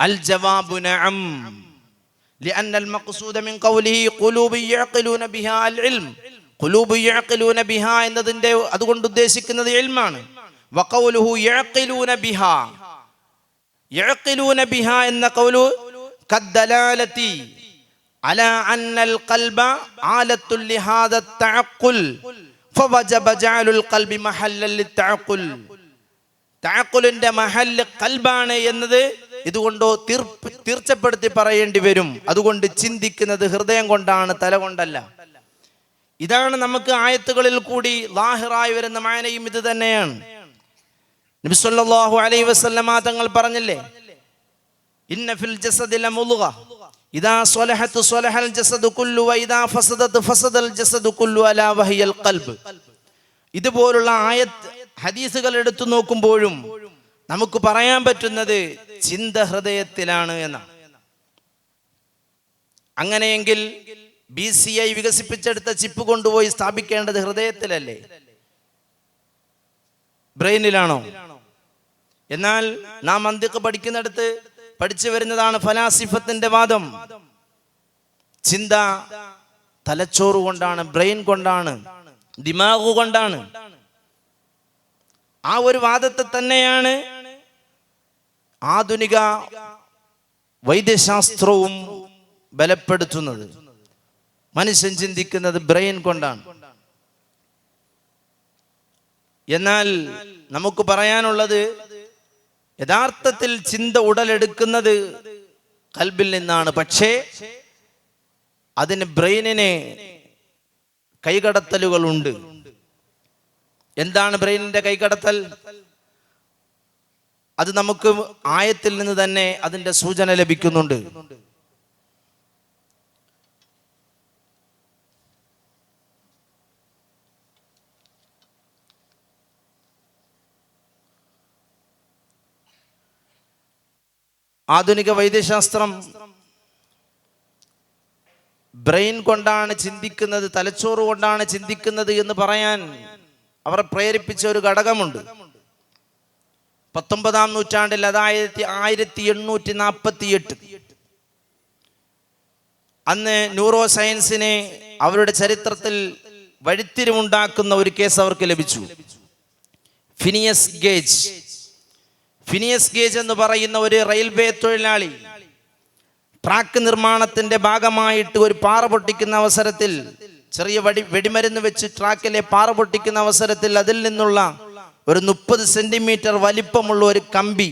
അൽ ജവാബു നഅം, لأن المقصود من قوله قلوب يعقلون بها العلم. قلوب يعقلون بها എന്നതിന്റെ അതുകൊണ്ട് ഉദ്ദേശിക്കുന്നത് ഇൽമാണ്. وقوله يعقلون بها, يعقلون بها എന്ന ഖൗലു كالدلالة على أن القلب آلة لهذا التعقل فوجب جعل القلب محلا للتعقل. തഅഖുലിന്റെ മഹല്ല് ഖൽബാണ് എന്നത് ഇതുകൊണ്ടോ തീർച്ചപ്പെടുത്തി പറയേണ്ടി വരും. അതുകൊണ്ട് ചിന്തിക്കുന്നത് ഹൃദയം കൊണ്ടാണ്, തല കൊണ്ടല്ല. ഇതാണ് നമുക്ക് ആയത്തുകളിൽ കൂടി ലാഹിറായി വരുന്ന മാനയും ഇത് തന്നെയാണ്. നബി സല്ലല്ലാഹു അലൈഹി വസല്ലമ തങ്ങൾ പറഞ്ഞില്ലേ, ഇന്ന ഫിൽ ജസദി ലമുദ്ഗ ഇദാ സ്വലഹത് സ്വലഹൽ ജസദു കുല്ലു വഇദാ ഫസദത് ഫസദൽ ജസദു കുല്ലു അലാ വഹിയൽ ഖൽബ്. ഇതുപോലുള്ള ആയത്ത് ഹദീസുകൾ എടുത്തു നോക്കുമ്പോഴും നമുക്ക് പറയാൻ പറ്റുന്നത് ചിന്ത ഹൃദയത്തിലാണ് എന്നാണ്. അങ്ങനെയെങ്കിൽ BCI വികസിപ്പിച്ചെടുത്ത ചിപ്പ് കൊണ്ടുപോയി സ്ഥാപിക്കേണ്ടത് ഹൃദയത്തിലല്ലേ, ബ്രെയിനിലാണോ? എന്നാൽ നാം മന്തിഖ് പഠിക്കുന്നിടത്ത് പഠിച്ചു വരുന്നതാണ് ഫലാസിഫത്തിന്റെ വാദം. ചിന്ത തലച്ചോറ് കൊണ്ടാണ്, ബ്രെയിൻ കൊണ്ടാണ്, ദിമാഗ് കൊണ്ടാണ്. ആ ഒരു വാദത്തെ തന്നെയാണ് ആധുനിക വൈദ്യശാസ്ത്രവും ബലപ്പെടുത്തുന്നത്. മനുഷ്യൻ ചിന്തിക്കുന്നത് ബ്രെയിൻ കൊണ്ടാണ്. എന്നാൽ നമുക്ക് പറയാനുള്ളത്, യഥാർത്ഥത്തിൽ ചിന്ത ഉടലെടുക്കുന്നത് ഖൽബിൽ നിന്നാണ്. പക്ഷേ അതിന് ബ്രെയിനിന് കൈകടത്തലുകളുണ്ട്. എന്താണ് ബ്രെയിനിന്റെ കൈകടത്തൽ? അത് നമുക്ക് ആയത്തിൽ നിന്ന് തന്നെ അതിന്റെ സൂചന ലഭിക്കുന്നുണ്ട്. ആധുനിക വൈദ്യശാസ്ത്രം ബ്രെയിൻ കൊണ്ടാണ് ചിന്തിക്കുന്നത്, തലച്ചോറ് കൊണ്ടാണ് ചിന്തിക്കുന്നത് എന്ന് പറയാൻ അവർ പ്രേരിപ്പിച്ച ഒരു ഘടകമുണ്ട്. 19-ാം നൂറ്റാണ്ടിൽ, അതായത് 1848, അന്ന് ന്യൂറോ സയൻസിനെ അവരുടെ ചരിത്രത്തിൽ വഴിത്തിരിവുണ്ടാക്കുന്ന ഒരു കേസ് അവർക്ക് ലഭിച്ചു. ഫിനിയസ് ഗേജ് എന്ന് പറയുന്ന ഒരു റെയിൽവേ തൊഴിലാളി ട്രാക്ക് നിർമ്മാണത്തിന്റെ ഭാഗമായിട്ട് ഒരു പാറ പൊട്ടിക്കുന്ന അവസരത്തിൽ, ചെറിയ വെടിമരുന്ന് വെച്ച് ട്രാക്കിലെ പാറ പൊട്ടിക്കുന്ന അവസരത്തിൽ അതിൽ നിന്നുള്ള ഒരു 30 സെന്റിമീറ്റർ വലിപ്പമുള്ള ഒരു കമ്പി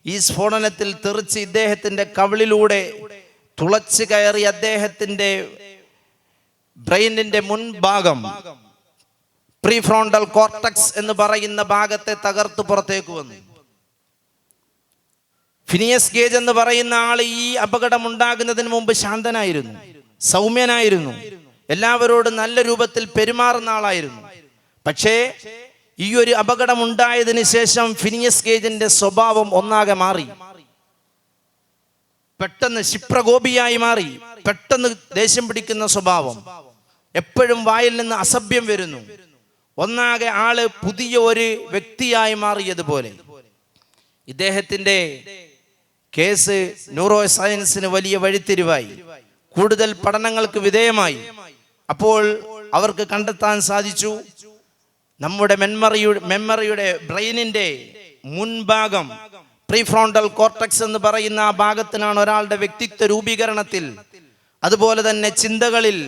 ഈ സ്ഫോടനത്തിൽ തെറിച്ച് ഇദ്ദേഹത്തിന്റെ കവിളിലൂടെ തുളച്ചു കയറി അദ്ദേഹത്തിന്റെ ബ്രെയിനിന്റെ മുൻഭാഗം, പ്രീഫ്രോണ്ടൽ കോർട്ടക്സ് എന്ന് പറയുന്ന ഭാഗത്തെ തകർത്ത് പുറത്തേക്ക് വന്നു. ഫിനിയസ് ഗേജ് എന്ന് പറയുന്ന ആൾ ഈ അപകടം ഉണ്ടാകുന്നതിന് മുമ്പ് ശാന്തനായിരുന്നു, സൗമ്യനായിരുന്നു, എല്ലാവരോടും നല്ല രൂപത്തിൽ പെരുമാറുന്ന ആളായിരുന്നു. പക്ഷേ ഈ ഒരു അപകടം ഉണ്ടായതിനു ശേഷം ഫിനിയസ് ഗേജിന്റെ സ്വഭാവം ഒന്നാകെ മാറി. പെട്ടെന്ന് ക്ഷിപ്രകോപിയായി മാറി, പെട്ടെന്ന് ദേഷ്യം പിടിക്കുന്ന സ്വഭാവം, എപ്പോഴും വായിൽ നിന്ന് അസഭ്യം വരുന്നു, ഒന്നാകെ ആള് പുതിയ ഒരു വ്യക്തിയായി മാറിയതുപോലെ. ഇദ്ദേഹത്തിന്റെ കേസ് ന്യൂറോ സയൻസിന് വലിയ വഴിത്തിരിവായി, കൂടുതൽ പഠനങ്ങൾക്ക് വിധേയമായി. അപ്പോൾ അവർക്ക് കണ്ടെത്താൻ സാധിച്ചു, നമ്മുടെ മെമ്മറിയുടെ ബ്രെയിനിന്റെ മുൻഭാഗം, പ്രീഫ്രോണ്ടൽ കോർട്ടക്സ് എന്ന് പറയുന്ന ആ ഭാഗത്തിനാണ് ഒരാളുടെ വ്യക്തിത്വ രൂപീകരണത്തിൽ, അതുപോലെ തന്നെ ചിന്തകളിൽ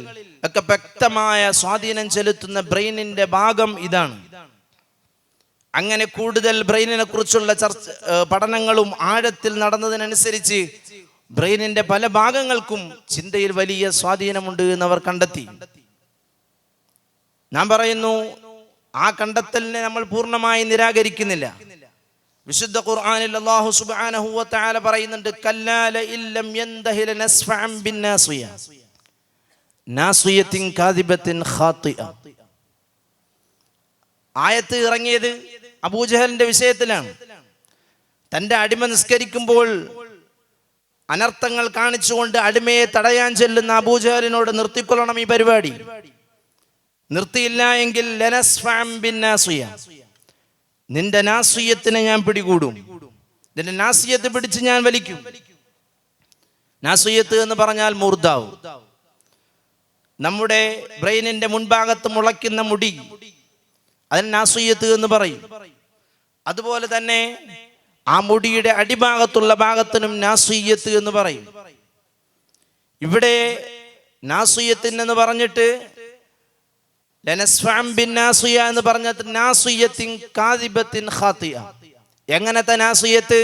ഒക്കെ വ്യക്തമായ സ്വാധീനം ചെലുത്തുന്ന ബ്രെയിനിന്റെ ഭാഗം ഇതാണ്. അങ്ങനെ കൂടുതൽ ബ്രെയിനിനെ കുറിച്ചുള്ള പഠനങ്ങളും ആഴത്തിൽ നടന്നതിനനുസരിച്ച് ബ്രെയിനിന്റെ പല ഭാഗങ്ങൾക്കും ചിന്തയിൽ വലിയ സ്വാധീനമുണ്ട് എന്നവർ കണ്ടെത്തി. ഞാൻ പറയുന്നു, ആ കണ്ടെത്തലിനെ നമ്മൾ പൂർണ്ണമായി നിരാകരിക്കുന്നില്ല. വിശുദ്ധ ഖുർആനിൽ അല്ലാഹു സുബ്ഹാനഹു വ തആല പറയുന്നുണ്ട്, കല്ലാ ലഇല്ലം യൻതഹി ലനസ്ഫഅൻ ബിന്നാസിയ നാസിയത്തിൻ കാദിബത്തിൻ ഖാതിഅ. ആയത്ത് ഇറങ്ങിയത് അബൂജഹലിന്റെ വിഷയത്തിലാണ്. തന്റെ അടിമ നിസ്കരിക്കുമ്പോൾ അനർത്ഥങ്ങൾ കാണിച്ചുകൊണ്ട് അടിമയെ തടയാൻ ചെല്ലുന്ന അബൂജഹലിനോട് നിർത്തിക്കൊള്ളണം ഈ പരിപാടി, നിർത്തിയില്ല എങ്കിൽ ലനസ്ഫഅൻ ബിന്നാസിയ, നിന്റെ നാസിയത്തിനെ ഞാൻ പിടികൂടും, നിന്റെ നാസിയത്ത് പിടിച്ച് ഞാൻ വലിക്കും. നാസിയത്ത് എന്ന് പറഞ്ഞാൽ മൂർധാവ്, നമ്മുടെ ബ്രെയിനിന്റെ മുൻഭാഗത്ത് മുളയ്ക്കുന്ന മുടി, അതിന് നാസിയത്ത് എന്ന് പറയും. അതുപോലെ തന്നെ ആ മുടിയുടെ അടിഭാഗത്തുള്ള ഭാഗത്തിനും നാസിയത്ത് എന്ന് പറയും. ഇവിടെ നാസിയത്തിൻ എന്ന് പറഞ്ഞിട്ട് ലനസ്ഫഅൻ ബിന്നാസിയ എന്ന് പറഞ്ഞിട്ട് നാസിയത്തിൻ കാദിബത്തിൻ ഖാതിഅ. എങ്ങനത്തെ നാസിയത്ത്?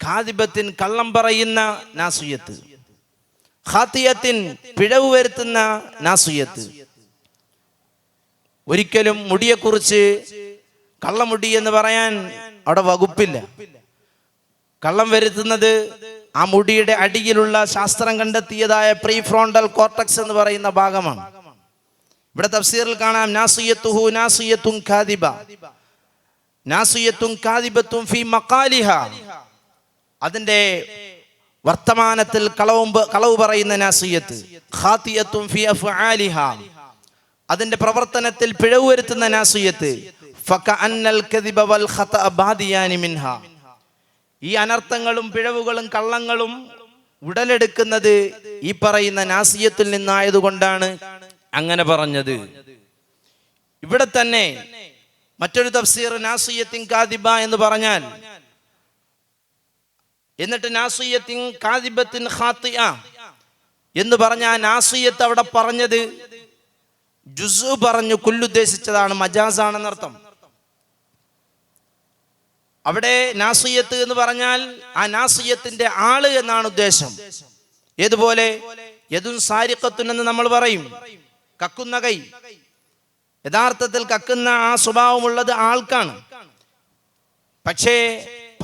കാദിബത്തിൻ, കള്ളം പറയുന്ന നാസിയത്ത്, ഖാതിയത്തിൻ, പിഴവ് വരുത്തുന്ന നാസിയത്ത്. ഒരിക്കലും മുടിയെക്കുറിച്ച് കള്ളമുടി എന്ന് പറയാൻ അവിടെ വകുപ്പില്ല. കള്ളം വരുത്തുന്നത് ആ മുടിയുടെ അടിയിലുള്ള ശാസ്ത്രം കണ്ടെത്തിയതായ പ്രീഫ്രോണ്ടൽ കോർട്ടക്സ് എന്ന് പറയുന്ന ഭാഗമാണ്. ഇവിടെ തഫ്സീറിൽ കാണാം, നാസിയത്തുഹു നാസിയത്തുൻ കാദിബ, നാസിയത്തുൻ കാദിബത്തുൻ ഫീ മഖാലിഹ, അതിന്റെ വർത്തമാനത്തിൽ കളവ് പറയുന്ന നാസിയത്ത്, ഖാതിയത്തുൻ ഫി അഫ്ആലിഹാ, അതിന്റെ പ്രവർത്തനത്തിൽ പിഴവ് വരുത്തുന്ന നാസിയത്ത്, ഫകഅന്നൽ കദിബ വൽ ഖതഅ ബാദിയാനി മിൻഹാ, ഈ അനർത്ഥങ്ങളും പിഴവുകളും കള്ളങ്ങളും ഉടലെടുക്കുന്നത് ഈ പറയുന്ന നാസിയത്തിൽ നിന്നായതുകൊണ്ടാണ് അങ്ങനെ പറഞ്ഞത്. ഇവിടെ തന്നെ മറ്റൊരു തഫ്സീർ നാസിയത്തിൻ കാദിബ എന്ന് പറഞ്ഞാൽ, എന്നിട്ട് നാസിയത്തിൻ കാദിബത്തിൻ ഖാതിഅ എന്ന് പറഞ്ഞ നാസിയത്ത് അവിടെ പറഞ്ഞത് ജുസ് പറഞ്ഞു കുല്ലുദ്ദേശിച്ചതാണ്, മജാസാണെന്നർത്ഥം. അവിടെ നാസിയത്ത് എന്ന് പറഞ്ഞാൽ ആ നാസിയത്തിന്റെ ആള് എന്നാണ് ഉദ്ദേശം. ഏതുപോലെ യദുൻ സാരിഖത്തുൻ എന്ന് നമ്മൾ പറയും, കക്കുന്ന കൈ. യഥാർത്ഥത്തിൽ കക്കുന്ന ആ സ്വഭാവമുള്ളത് ആൾക്കാണ്, പക്ഷേ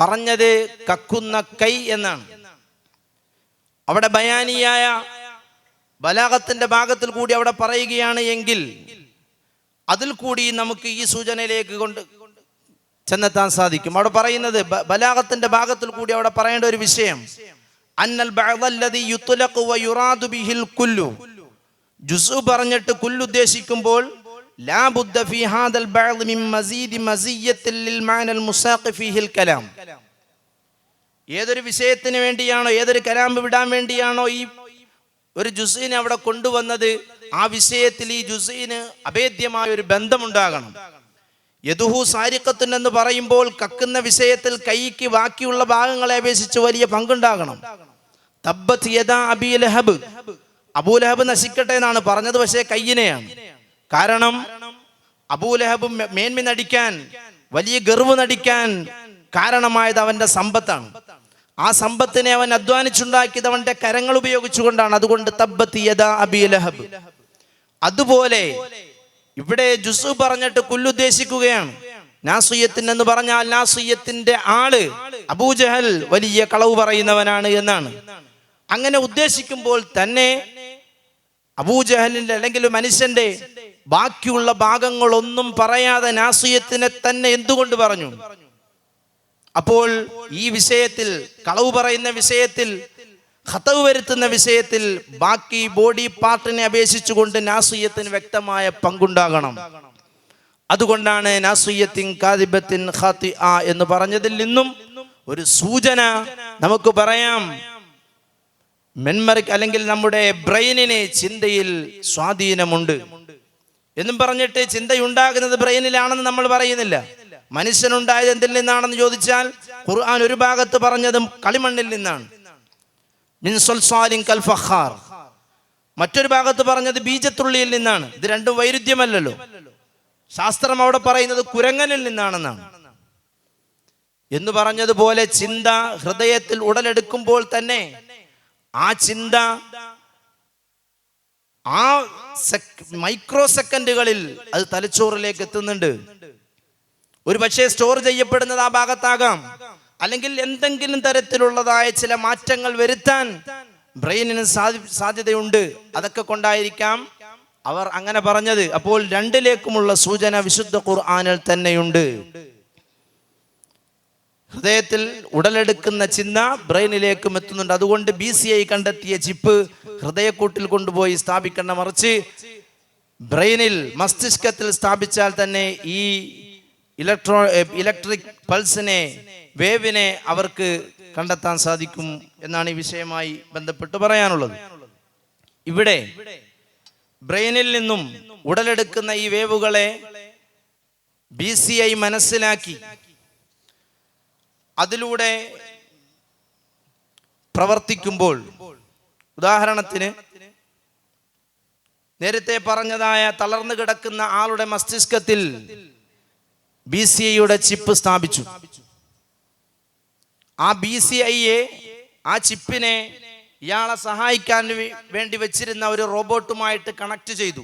പറഞ്ഞത് കക്കുന്ന കൈ എന്നാണ്. അവിടെ ബയാനിയായ ബലാഗത്തിന്റെ ഭാഗത്തിൽ കൂടി അവിടെ പറയുകയാണ് എങ്കിൽ അതിൽ കൂടി നമുക്ക് ഈ സൂചനയിലേക്ക് കൊണ്ട് ചെന്നെത്താൻ സാധിക്കും. അവിടെ പറയുന്നത് ബലാഗത്തിന്റെ ഭാഗത്തിൽ കൂടി അവിടെ പറയേണ്ട ഒരു വിഷയം, അന്നൽ ബഅദല്ലദി യുത്ലഖു വയുറാദു ബിഹിൽ കുല്ലു, ജുസ് പറഞ്ഞിട്ട് കുല്ലു ഉദ്ദേശിക്കുമ്പോൾ ലാ ബുദ്ദ ഫീ ഹാദൽ ബഅദ് മിൻ മസീദി മസിയ്യത്തിൽ ലിൽ മഅനൽ മുസാഖി ഫീഹിൽ കലാം. ഏതൊരു വിഷയത്തിന് വേണ്ടിയാണോ, ഏതൊരു കലാം വിടാൻ വേണ്ടിയാണോ ഈ ഒരു ജുസിനെ അവിടെ കൊണ്ടുവന്നത്, ആ വിഷയത്തിൽ ഈ ജുസിന് അഭേദ്യമായ ഒരു ബന്ധമുണ്ടാകണം. യദുഹു സാരിഖത്തുൻ എന്ന് പറയുമ്പോൾ കക്കുന്ന വിഷയത്തിൽ കൈക്ക് ബാക്കിയുള്ള ഭാഗങ്ങളെ അപേക്ഷിച്ച് വലിയ പങ്കുണ്ടാകണം. തബ്ബത് യദാ അബീ ലഹബ്, അബൂലഹബ് നശിക്കട്ടെ എന്നാണ് പറഞ്ഞത്, പക്ഷേ കയ്യിനെയാണ്. കാരണം അബൂലഹബ് മേന്മ നടിക്കാൻ, വലിയ ഗർവ് നടിക്കാൻ കാരണമായത് അവന്റെ സമ്പത്താണ്. ആ സമ്പത്തിനെ അവൻ അധ്വാനിച്ചുണ്ടാക്കിയത് അവന്റെ കരങ്ങൾ ഉപയോഗിച്ചുകൊണ്ടാണ്. അതുകൊണ്ട് തബ്ബത് യദാ അബീ ലഹബ്. അതുപോലെ ഇവിടെ ജുസ് പറഞ്ഞിട്ട് കുല്ലുദ്ദേശിക്കുകയാണ്. നാസിയത്തിൻ എന്ന് പറഞ്ഞാൽ നാസിയത്തിന്റെ ആള് അബൂജഹൽ വലിയ കളവ് പറയുന്നവനാണ് എന്നാണ്. അങ്ങനെ ഉദ്ദേശിക്കുമ്പോൾ തന്നെ അബൂജഹലിന്റെ അല്ലെങ്കിൽ മനുഷ്യന്റെ ബാക്കിയുള്ള ഭാഗങ്ങളൊന്നും പറയാതെ നാസിയത്തിനെ തന്നെ എന്തുകൊണ്ട് പറഞ്ഞു? അപ്പോൾ ഈ വിഷയത്തിൽ, കളവ് പറയുന്ന വിഷയത്തിൽ, ഖതവ് വരുത്തുന്ന വിഷയത്തിൽ ബാക്കി ബോഡി പാർട്ടിനെ അപേക്ഷിച്ചുകൊണ്ട് നാസിയത്തിന് വ്യക്തമായ പങ്കുണ്ടാകണം. അതുകൊണ്ടാണ് നാസിയത്തിൻ കാദിബത്തിൻ ഖാതിഅ എന്ന് പറഞ്ഞതിൽ നിന്നും ഒരു സൂചന നമുക്ക് പറയാം. മെമ്മറിക്ക് അല്ലെങ്കിൽ നമ്മുടെ ബ്രെയിനിന് ചിന്തയിൽ സ്വാധീനമുണ്ട് എന്നും പറഞ്ഞിട്ട് ചിന്തയുണ്ടാകുന്നത് ബ്രെയിനിലാണെന്ന് നമ്മൾ പറയുന്നില്ല. മനുഷ്യനുണ്ടായത് എന്തിൽ നിന്നാണെന്ന് ചോദിച്ചാൽ ഖുർആൻ ഒരു ഭാഗത്ത് പറഞ്ഞതും കളിമണ്ണിൽ നിന്നാണ്, മിൻ സൽസാലിൻ കൽ ഫഖാർ. മറ്റൊരു ഭാഗത്ത് പറഞ്ഞത് ബീജത്തുള്ളിയിൽ നിന്നാണ്. ഇത് രണ്ടും വൈരുദ്ധ്യമല്ലല്ലോ. ശാസ്ത്രം അവിടെ പറയുന്നത് കുരങ്ങനിൽ നിന്നാണെന്നാണ്. എന്ന് പറഞ്ഞതുപോലെ ചിന്ത ഹൃദയത്തിൽ ഉടലെടുക്കുമ്പോൾ തന്നെ ആ ചിന്ത ആ മൈക്രോ സെക്കൻഡുകളിൽ അത് തലച്ചോറിലേക്ക് എത്തുന്നുണ്ട്. ഒരു പക്ഷേ സ്റ്റോർ ചെയ്യപ്പെടുന്നത് ആ ഭാഗത്താകാം, അല്ലെങ്കിൽ എന്തെങ്കിലും തരത്തിലുള്ളതായ ചില മാറ്റങ്ങൾ വരുത്താൻ ബ്രെയിനിന് സാധ്യതയുണ്ട്. അതൊക്കെ കൊണ്ടായിരിക്കാം അവർ അങ്ങനെ പറഞ്ഞത്. അപ്പോൾ രണ്ടിലേക്കുമുള്ള സൂചന വിശുദ്ധ ഖുർആനിൽ തന്നെയുണ്ട്. ഹൃദയത്തിൽ ഉടലെടുക്കുന്ന ചിന്ത ബ്രെയിനിലേക്കും എത്തുന്നുണ്ട്. അതുകൊണ്ട് BCI കണ്ടെത്തിയ ചിപ്പ് ഹൃദയക്കൂട്ടിൽ കൊണ്ടുപോയി സ്ഥാപിക്കേണ്ട, മറിച്ച് ബ്രെയിനിൽ, മസ്തിഷ്കത്തിൽ സ്ഥാപിച്ചാൽ തന്നെ ഈ ഇലക്ട്രിക് പൾസിനെ, വേവിനെ അവർക്ക് കണ്ടെത്താൻ സാധിക്കും എന്നാണ് ഈ വിഷയമായി ബന്ധപ്പെട്ട് പറയാനുള്ളത്. ഇവിടെ ബ്രെയിനിൽ നിന്നും ഉടലെടുക്കുന്ന ഈ വേവുകളെ BCI മനസ്സിലാക്കി അതിലൂടെ പ്രവർത്തിക്കുമ്പോൾ, ഉദാഹരണത്തിന് നേരത്തെ പറഞ്ഞതായ തളർന്നു കിടക്കുന്ന ആളുടെ മസ്തിഷ്കത്തിൽ BCIയുടെ ചിപ്പ് സ്ഥാപിച്ചു. ആ BCIയെ, ആ ചിപ്പിനെ ഇയാളെ സഹായിക്കാൻ വേണ്ടി വെച്ചിരുന്ന ഒരു റോബോട്ടുമായിട്ട് കണക്ട് ചെയ്തു.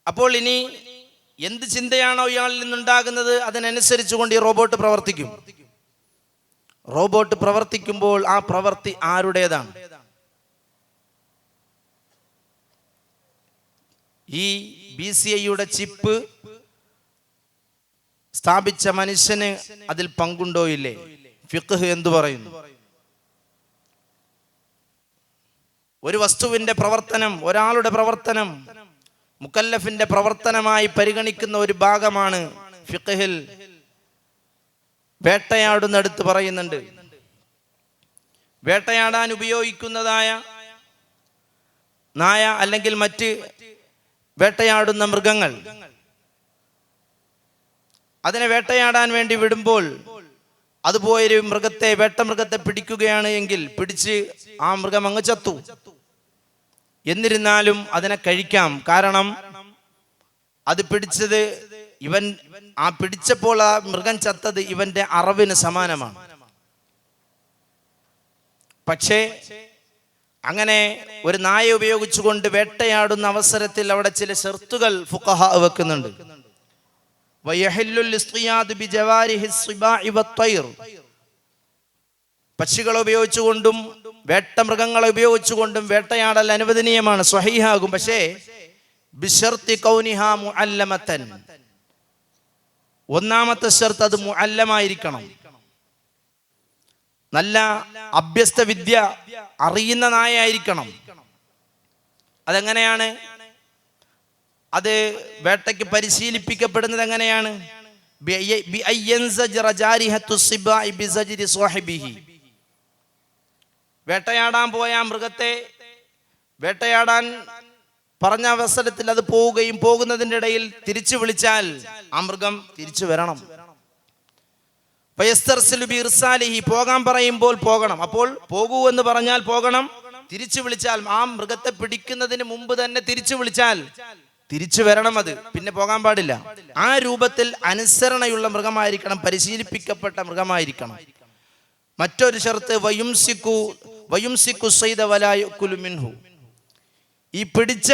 അപ്പോൾ ഇനി എന്ത് ചിന്തയാണോ ഇയാളിൽ നിന്നുണ്ടാകുന്നത് അതിനനുസരിച്ചുകൊണ്ട് ഈ റോബോട്ട് പ്രവർത്തിക്കും. റോബോട്ട് പ്രവർത്തിക്കുമ്പോൾ ആ പ്രവൃത്തി ആരുടേതാണ്? ഈ BCIയുടെ ചിപ്പ് സ്ഥാപിച്ച മനുഷ്യന് അതിൽ പങ്കുണ്ടോ ഇല്ലേ? ഫിഖ്ഹ് എന്തു പറയുന്നു? ഒരു വസ്തുവിന്റെ പ്രവർത്തനം, ഒരാളുടെ പ്രവർത്തനം മുക്കല്ലഫിന്റെ പ്രവർത്തനമായി പരിഗണിക്കുന്ന ഒരു ഭാഗമാണ് ഫിഖ്ഹിൽ വേട്ടയാടുന്നിടത്ത് പറയുന്നുണ്ട്. വേട്ടയാടാൻ ഉപയോഗിക്കുന്നതായ നായ അല്ലെങ്കിൽ മറ്റ് വേട്ടയാടുന്ന മൃഗങ്ങൾ, അതിനെ വേട്ടയാടാൻ വേണ്ടി വിടുമ്പോൾ അതുപോയൊരു വേട്ടമൃഗത്തെ പിടിക്കുകയാണ് എങ്കിൽ പിടിച്ച് ആ മൃഗം അങ്ങ് ചത്തു. എന്നിരുന്നാലും അതിനെ കഴിക്കാം. കാരണം അത് പിടിച്ചത് പിടിച്ചപ്പോൾ ആ മൃഗം ചത്തത് ഇവന്റെ അറവിന് സമാനമാണ്. പക്ഷേ അങ്ങനെ ഒരു നായ ഉപയോഗിച്ചുകൊണ്ട് വേട്ടയാടുന്ന അവസരത്തിൽ അവിടെ ചില ഷർത്തുകൾ ഫുഖഹാ വെക്കുന്നുണ്ട്. പക്ഷികളെ ഉപയോഗിച്ചുകൊണ്ടും വേട്ടമൃഗങ്ങളെ ഉപയോഗിച്ചുകൊണ്ടും വേട്ടയാടൽ അനുവദനീയമാണ്, സ്വഹീഹാകും. പക്ഷേ ബിശർത്തി കൗനിഹാ മുഅല്ലമതൻ, ഒന്നാമത്തെ ഷർത്ത് അത് മുഅല്ലമായിരിക്കണം. നല്ല അഭ്യസ്ത വിദ്യ അറിയുന്ന നായായിരിക്കണം. അതെങ്ങനെയാണ്? അത് വേട്ടയ്ക്ക് പരിശീലിപ്പിക്കപ്പെടുന്നത് എങ്ങനെയാണ്? വേട്ടയാടാൻ പോയ മൃഗത്തെ വേട്ടയാടാൻ പറഞ്ഞ അവസരത്തിൽ അത് പോവുകയും പോകുന്നതിൻ്റെ ഇടയിൽ തിരിച്ചു വിളിച്ചാൽ ആ മൃഗം തിരിച്ചു വരണം. പോകാൻ പറയുമ്പോൾ പോകണം. അപ്പോൾ പോകൂ എന്ന് പറഞ്ഞാൽ പോകണം. തിരിച്ചു വിളിച്ചാൽ, ആ മൃഗത്തെ പിടിക്കുന്നതിന് മുമ്പ് തന്നെ തിരിച്ചു വിളിച്ചാൽ തിരിച്ചു വരണം. അത് പിന്നെ പോകാൻ പാടില്ല. ആ രൂപത്തിൽ അനുസരണയുള്ള മൃഗമായിരിക്കണം, പരിശീലിപ്പിക്കപ്പെട്ട മൃഗമായിരിക്കണം. മറ്റൊരു ഷർത്ത് വയുംസിക്കു സൈദ വലാ യഅകുലു മിൻഹു, ഈ പിടിച്ച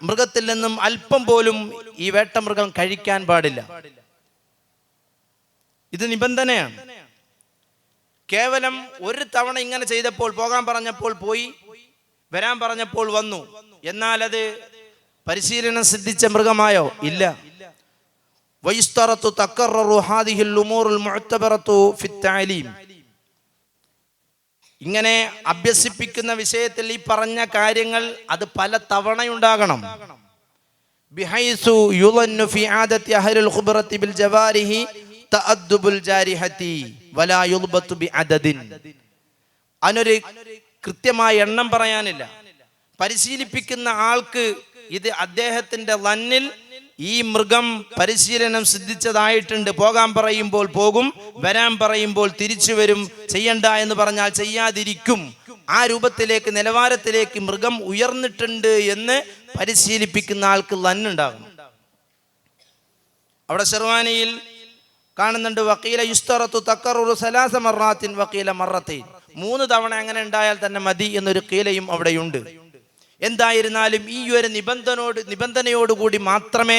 മൃഗത്തിൽ നിന്നും അല്പം പോലും ഈ വേട്ടമൃഗം കഴിക്കാൻ പാടില്ല. ഇത് നിബന്ധനയാണ്. കേവലം ഒരു തവണ ഇങ്ങനെ ചെയ്തപ്പോൾ, പോകാൻ പറഞ്ഞപ്പോൾ പോയി, വരാൻ പറഞ്ഞപ്പോൾ വന്നു, എന്നാൽ അത് പരിശീലനം സിദ്ധിച്ച മൃഗമായോ? ഇല്ല. വയുസ്തറത്തു തക്കററു ഹാദിഹിൽ ഉമൂറുൽ മുഅ്തബറത്തു ഫിത്തഅലീം, ഇങ്ങനെ അഭ്യസിപ്പിക്കുന്ന വിഷയത്തിൽ ഈ പറഞ്ഞ കാര്യങ്ങൾ അത് പല തവണയുണ്ടാകണം. ബിഹൈസു യുളന്നു ഫി ആദത്തി അഹ്ലിൽ ഖുബ്റത്തി ബിൽ ജവാരിഹി തഅദ്ദുബുൽ ജാരിഹതി വലാ യുൾബത്തു ബിഅദദിൻ, അതിനൊരു കൃത്യമായ എണ്ണം പറയാനില്ല. പരിശീലിപ്പിക്കുന്ന ആൾക്ക് ഇത് അദ്ദേഹത്തിന്റെ ലന്നിൽ ഈ മൃഗം പരിശീലനം സിദ്ധിച്ചതായിട്ടുണ്ട്, പോകാൻ പറയുമ്പോൾ പോകും, വരാൻ പറയുമ്പോൾ തിരിച്ചു വരും, ചെയ്യണ്ട എന്ന് പറഞ്ഞാൽ ചെയ്യാതിരിക്കും. ആ രൂപത്തിലേക്ക്, നിലവാരത്തിലേക്ക് മൃഗം ഉയർന്നിട്ടുണ്ട് എന്ന് പരിശീലിപ്പിക്കുന്ന ആൾക്ക് ലന്നുണ്ടാകും. അവിടെ ശർവാനിയിൽ കാണുന്നുണ്ട്, വക്കീല യുസ്തറത്തു തക്കറുറു സലാസ മർറാത്തിൻ വക്കീല മറത്തൈൻ, 3 തവണ അങ്ങനെ ഉണ്ടായാൽ തന്നെ മതി എന്നൊരു കീലയും അവിടെയുണ്ട്. എന്തായിരുന്നാലും ഈ ഒരു നിബന്ധനയോടുകൂടി മാത്രമേ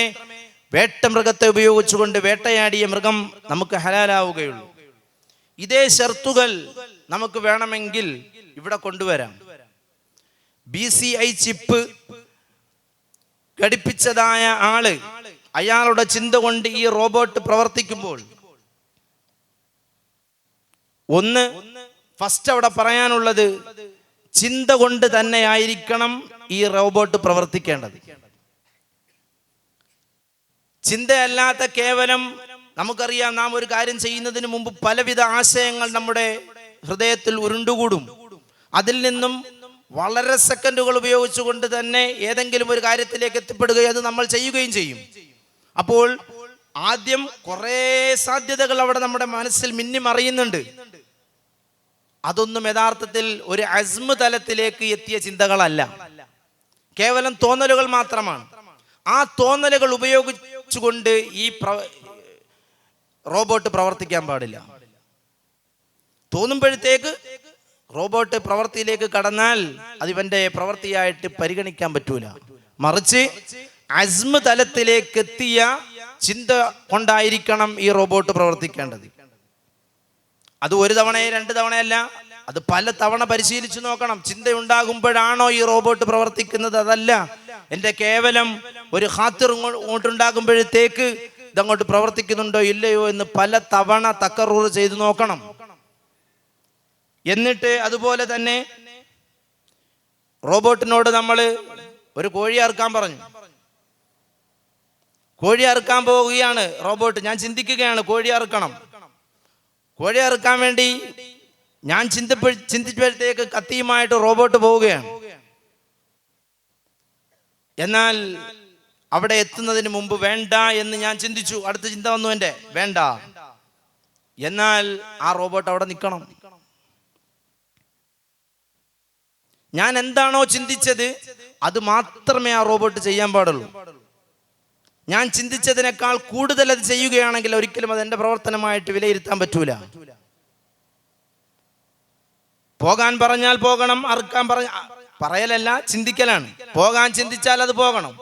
വേട്ടമൃഗത്തെ ഉപയോഗിച്ചുകൊണ്ട് വേട്ടയാടിയ മൃഗം നമുക്ക് ഹലാലാവുകയുള്ളൂ. ഇതേ ഷർത്തുകൾ നമുക്ക് വേണമെങ്കിൽ ഇവിടെ കൊണ്ടുവരാം. BCI ചിപ്പ് ഘടിപ്പിച്ചതായ ആള്, അയാളുടെ ചിന്ത കൊണ്ട് ഈ റോബോട്ട് പ്രവർത്തിക്കുമ്പോൾ ഫസ്റ്റ് അവിടെ പറയാനുള്ളത്, ചിന്ത കൊണ്ട് തന്നെയായിരിക്കണം ഈ റോബോട്ട് പ്രവർത്തിക്കേണ്ടത്. ചിന്തയല്ലാത്ത കേവലം, നമുക്കറിയാം, നാം ഒരു കാര്യം ചെയ്യുന്നതിന് മുമ്പ് പലവിധ ആശയങ്ങൾ നമ്മുടെ ഹൃദയത്തിൽ ഉരുണ്ടുകൂടും. അതിൽ നിന്നും വളരെ സെക്കൻഡുകൾ ഉപയോഗിച്ചുകൊണ്ട് തന്നെ ഏതെങ്കിലും ഒരു കാര്യത്തിലേക്ക് എത്തിപ്പെടുകയും അത് നമ്മൾ ചെയ്യുകയും ചെയ്യും. അപ്പോൾ ആദ്യം കുറേ സാധ്യതകൾ അവിടെ നമ്മുടെ മനസ്സിൽ മിന്നിമറിയുന്നുണ്ട്. അതൊന്നും യഥാർത്ഥത്തിൽ ഒരു അസ്മ് തലത്തിലേക്ക് എത്തിയ ചിന്തകളല്ല, കേവലം തോന്നലുകൾ മാത്രമാണ്. ആ തോന്നലുകൾ ഉപയോഗിച്ചുകൊണ്ട് ഈ റോബോട്ട് പ്രവർത്തിക്കാൻ പാടില്ല. തോന്നുമ്പോഴത്തേക്ക് റോബോട്ട് പ്രവൃത്തിയിലേക്ക് കടന്നാൽ അത് ഇവന്റെ പ്രവൃത്തിയായിട്ട് പരിഗണിക്കാൻ പറ്റൂല. മറിച്ച് അസ്മ് തലത്തിലേക്ക് എത്തിയ ചിന്ത കൊണ്ടായിരിക്കണം ഈ റോബോട്ട് പ്രവർത്തിക്കേണ്ടത്. അത് 1 തവണയോ 2 തവണയല്ല, അത് പല തവണ പരിശീലിച്ചു നോക്കണം. ചിന്തയുണ്ടാകുമ്പോഴാണോ ഈ റോബോട്ട് പ്രവർത്തിക്കുന്നത്? അതല്ല, എൻ്റെ കേവലം ഒരു ഖാത്തിർ ഇങ്ങോട്ടുണ്ടാകുമ്പോഴത്തേക്ക് ഇതങ്ങോട്ട് പ്രവർത്തിക്കുന്നുണ്ടോ ഇല്ലയോ എന്ന് പല തവണ തക്കറൂർ ചെയ്തു നോക്കണം. എന്നിട്ട് അതുപോലെ തന്നെ റോബോട്ടിനോട് നമ്മൾ ഒരു കോഴി അറുക്കാൻ പറഞ്ഞു. കോഴി അറുക്കാൻ പോവുകയാണ് റോബോട്ട്. ഞാൻ ചിന്തിക്കുകയാണ്, കോഴി അറുക്കണം. കോഴി അറുക്കാൻ വേണ്ടി ഞാൻ ചിന്തിച്ചപ്പോഴത്തേക്ക് കത്തിയുമായിട്ട് റോബോട്ട് പോവുകയാണ്. എന്നാൽ അവിടെ എത്തുന്നതിന് മുമ്പ് വേണ്ട എന്ന് ഞാൻ ചിന്തിച്ചു. അടുത്ത ചിന്ത വന്നു എൻ്റെ, വേണ്ട. എന്നാൽ ആ റോബോട്ട് അവിടെ നിൽക്കണം. ഞാൻ എന്താണോ ചിന്തിച്ചത് അത് മാത്രമേ ആ റോബോട്ട് ചെയ്യാൻ പാടുള്ളൂ. ഞാൻ ചിന്തിച്ചതിനേക്കാൾ കൂടുതൽ അത് ചെയ്യുകയാണെങ്കിൽ ഒരിക്കലും അത് എൻ്റെ പ്രവർത്തനമായിട്ട് വിലയിരുത്താൻ പറ്റൂല. പോകാൻ പറഞ്ഞാൽ പോകണം, അറുക്കാൻ പറയലല്ല, ചിന്തിക്കലാണ്. പോകാൻ ചിന്തിച്ചാൽ അത് പോകണം,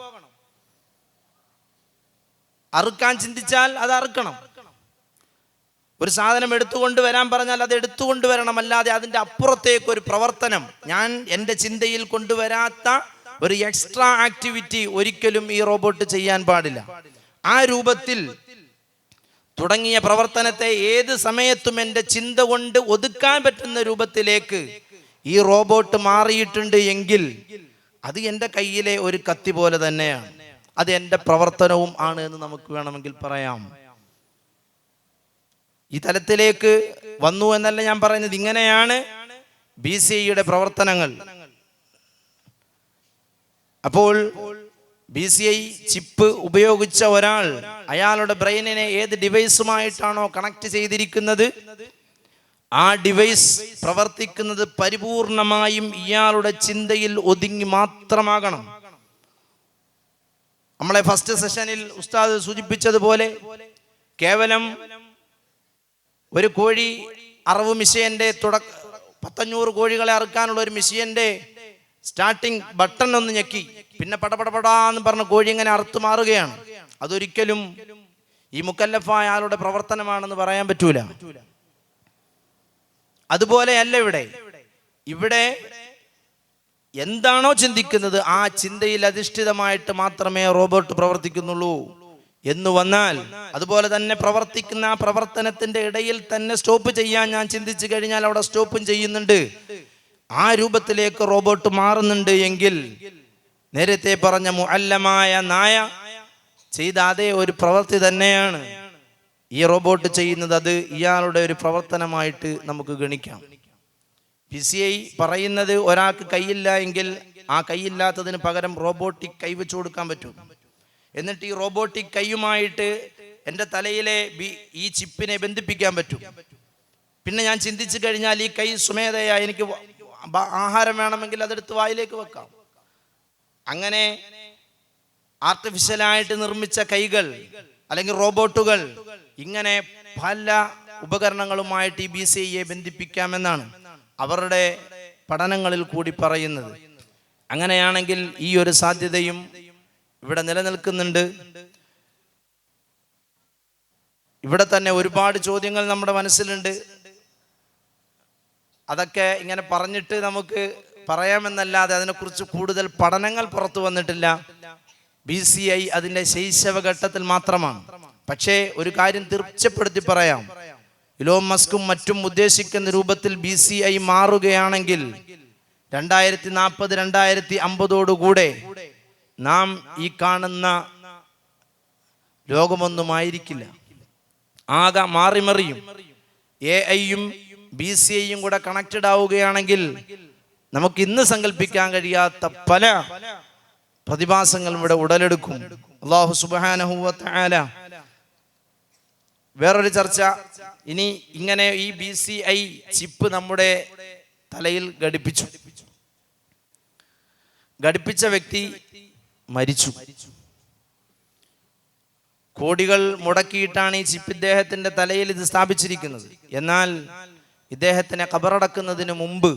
അറുക്കാൻ ചിന്തിച്ചാൽ അത് അറുക്കണം. ഒരു സാധനം എടുത്തുകൊണ്ട് വരാൻ പറഞ്ഞാൽ അത് എടുത്തുകൊണ്ട് വരണം, അല്ലാതെ അതിൻ്റെ അപ്പുറത്തേക്ക് ഒരു പ്രവർത്തനം, ഞാൻ എൻ്റെ ചിന്തയിൽ കൊണ്ടുവരാത്ത ഒരു എക്സ്ട്രാ ആക്ടിവിറ്റി ഒരിക്കലും ഈ റോബോട്ട് ചെയ്യാൻ പാടില്ല. ആ രൂപത്തിൽ തുടങ്ങിയ പ്രവർത്തനത്തെ ഏത് സമയത്തും എൻ്റെ ചിന്ത കൊണ്ട് ഒതുക്കാൻ പറ്റുന്ന രൂപത്തിലേക്ക് ഈ റോബോട്ട് മാറിയിട്ടുണ്ട് എങ്കിൽ അത് എൻ്റെ കയ്യിലെ ഒരു കത്തി പോലെ തന്നെയാണ്. അത് എൻ്റെ പ്രവർത്തനവും ആണ് എന്ന് നമുക്ക് വേണമെങ്കിൽ പറയാം. ഈ തലത്തിലേക്ക് വന്നു എന്നല്ല ഞാൻ പറയുന്നത്. ഇങ്ങനെയാണ് BCIയുടെ പ്രവർത്തനങ്ങൾ. അപ്പോൾ BCI ചിപ്പ് ഉപയോഗിച്ച ഒരാൾ അയാളുടെ ബ്രെയിനിനെ ഏത് ഡിവൈസുമായിട്ടാണോ കണക്ട് ചെയ്തിരിക്കുന്നത്, ആ ഡിവൈസ് പ്രവർത്തിക്കുന്നത് പരിപൂർണമായും ഇയാളുടെ ചിന്തയിൽ ഒതുങ്ങി മാത്രമാകണം. നമ്മളെ ഫസ്റ്റ് സെഷനിൽ ഉസ്താദ് സൂചിപ്പിച്ചതുപോലെ കേവലം ഒരു കോഴി അറവ് മിഷ്യന്റെ 500 കോഴികളെ അറുക്കാനുള്ള ഒരു മിഷ്യന്റെ സ്റ്റാർട്ടിങ് ബട്ടൺ ഒന്ന് ഞെക്കി പിന്നെ പടപടപടാന്ന് പറഞ്ഞ കോഴി ഇങ്ങനെ അറുത്തു മാറുകയാണ്. അതൊരിക്കലും ഈ മുക്കല്ലഫായ ആളുടെ പ്രവർത്തനമാണെന്ന് പറയാൻ പറ്റൂല. അതുപോലെയല്ല ഇവിടെ എന്താണോ ചിന്തിക്കുന്നത് ആ ചിന്തയിൽ അധിഷ്ഠിതമായിട്ട് മാത്രമേ റോബോട്ട് പ്രവർത്തിക്കുന്നുള്ളൂ എന്ന് വന്നാൽ, അതുപോലെ തന്നെ പ്രവർത്തിക്കുന്ന ആ പ്രവർത്തനത്തിന്റെ ഇടയിൽ തന്നെ സ്റ്റോപ്പ് ചെയ്യാൻ ഞാൻ ചിന്തിച്ചു കഴിഞ്ഞാൽ അവിടെ സ്റ്റോപ്പും ചെയ്യുന്നുണ്ട്. ആ രൂപത്തിലേക്ക് റോബോട്ട് മാറുന്നുണ്ട് എങ്കിൽ നേരത്തെ പറഞ്ഞ മുഅല്ലമായ നായ ചെയ്ത അതേ ഒരു പ്രവൃത്തി തന്നെയാണ് ഈ റോബോട്ട് ചെയ്യുന്നത്. അത് ഇയാളുടെ ഒരു പ്രവർത്തനമായിട്ട് നമുക്ക് ഗണിക്കാം. BCI പറയുന്നത് ഒരാൾക്ക് കൈയില്ല എങ്കിൽ ആ കൈയില്ലാത്തതിന് പകരം റോബോട്ടിക് കൈ വെച്ചു കൊടുക്കാൻ പറ്റും. എന്നിട്ട് ഈ റോബോട്ടിക് കൈയുമായിട്ട് എൻ്റെ തലയിലെ ഈ ചിപ്പിനെ ബന്ധിപ്പിക്കാൻ പറ്റും. പിന്നെ ഞാൻ ചിന്തിച്ചു കഴിഞ്ഞാൽ ഈ കൈ സ്വമേധയാ എനിക്ക് ആഹാരം വേണമെങ്കിൽ അതെടുത്ത് വായിലേക്ക് വെക്കാം. അങ്ങനെ ആർട്ടിഫിഷ്യലായിട്ട് നിർമ്മിച്ച കൈകൾ അല്ലെങ്കിൽ റോബോട്ടുകൾ, ഇങ്ങനെ പല ഉപകരണങ്ങളുമായിട്ട് ഈ BCIയെ ബന്ധിപ്പിക്കാമെന്നാണ് അവരുടെ പഠനങ്ങളിൽ കൂടി പറയുന്നത്. അങ്ങനെയാണെങ്കിൽ ഈ ഒരു സാധ്യതയും ഇവിടെ നിലനിൽക്കുന്നുണ്ട്. ഇവിടെ തന്നെ ഒരുപാട് ചോദ്യങ്ങൾ നമ്മുടെ മനസ്സിലുണ്ട്. അതൊക്കെ ഇങ്ങനെ പറഞ്ഞിട്ട് നമുക്ക് പറയാമെന്നല്ലാതെ അതിനെക്കുറിച്ച് കൂടുതൽ പഠനങ്ങൾ പുറത്തു വന്നിട്ടില്ല. BCI അതിൻ്റെ ശൈശവഘട്ടത്തിൽ മാത്രമാണ്. പക്ഷേ ഒരു കാര്യം തീർച്ചപ്പെടുത്തി പറയാം, ഇലോൺ മസ്കും മറ്റും ഉദ്ദേശിക്കുന്ന രൂപത്തിൽ BCI മാറുകയാണെങ്കിൽ 2040-2050 നാം ഈ കാണുന്ന ലോകമൊന്നുമായിരിക്കില്ല. ആകെ മാറിമറിയും. AI-യും BCI-യും കൂടെ കണക്റ്റഡ് ആവുകയാണെങ്കിൽ നമുക്ക് ഇന്ന് സങ്കല്പിക്കാൻ കഴിയാത്ത പല പ്രതിഭാസങ്ങളും ഇവിടെ ഉടലെടുക്കും. അല്ലാഹു സുബ്ഹാനഹു വ തആല വേറൊരു ചർച്ച. ഇനി ഇങ്ങനെ ഈ BCI ചിപ്പ് നമ്മുടെ തലയിൽ ഘടിപ്പിച്ച വ്യക്തി മരിച്ചു. കോടികൾ മുടക്കിയിട്ടാണ് ഈ ചിപ്പ് ഇദ്ദേഹത്തിന്റെ തലയിൽ ഇത് സ്ഥാപിച്ചിരിക്കുന്നത്. എന്നാൽ ഇദ്ദേഹത്തിനെ ഖബറടക്കുന്നതിന് മുമ്പ്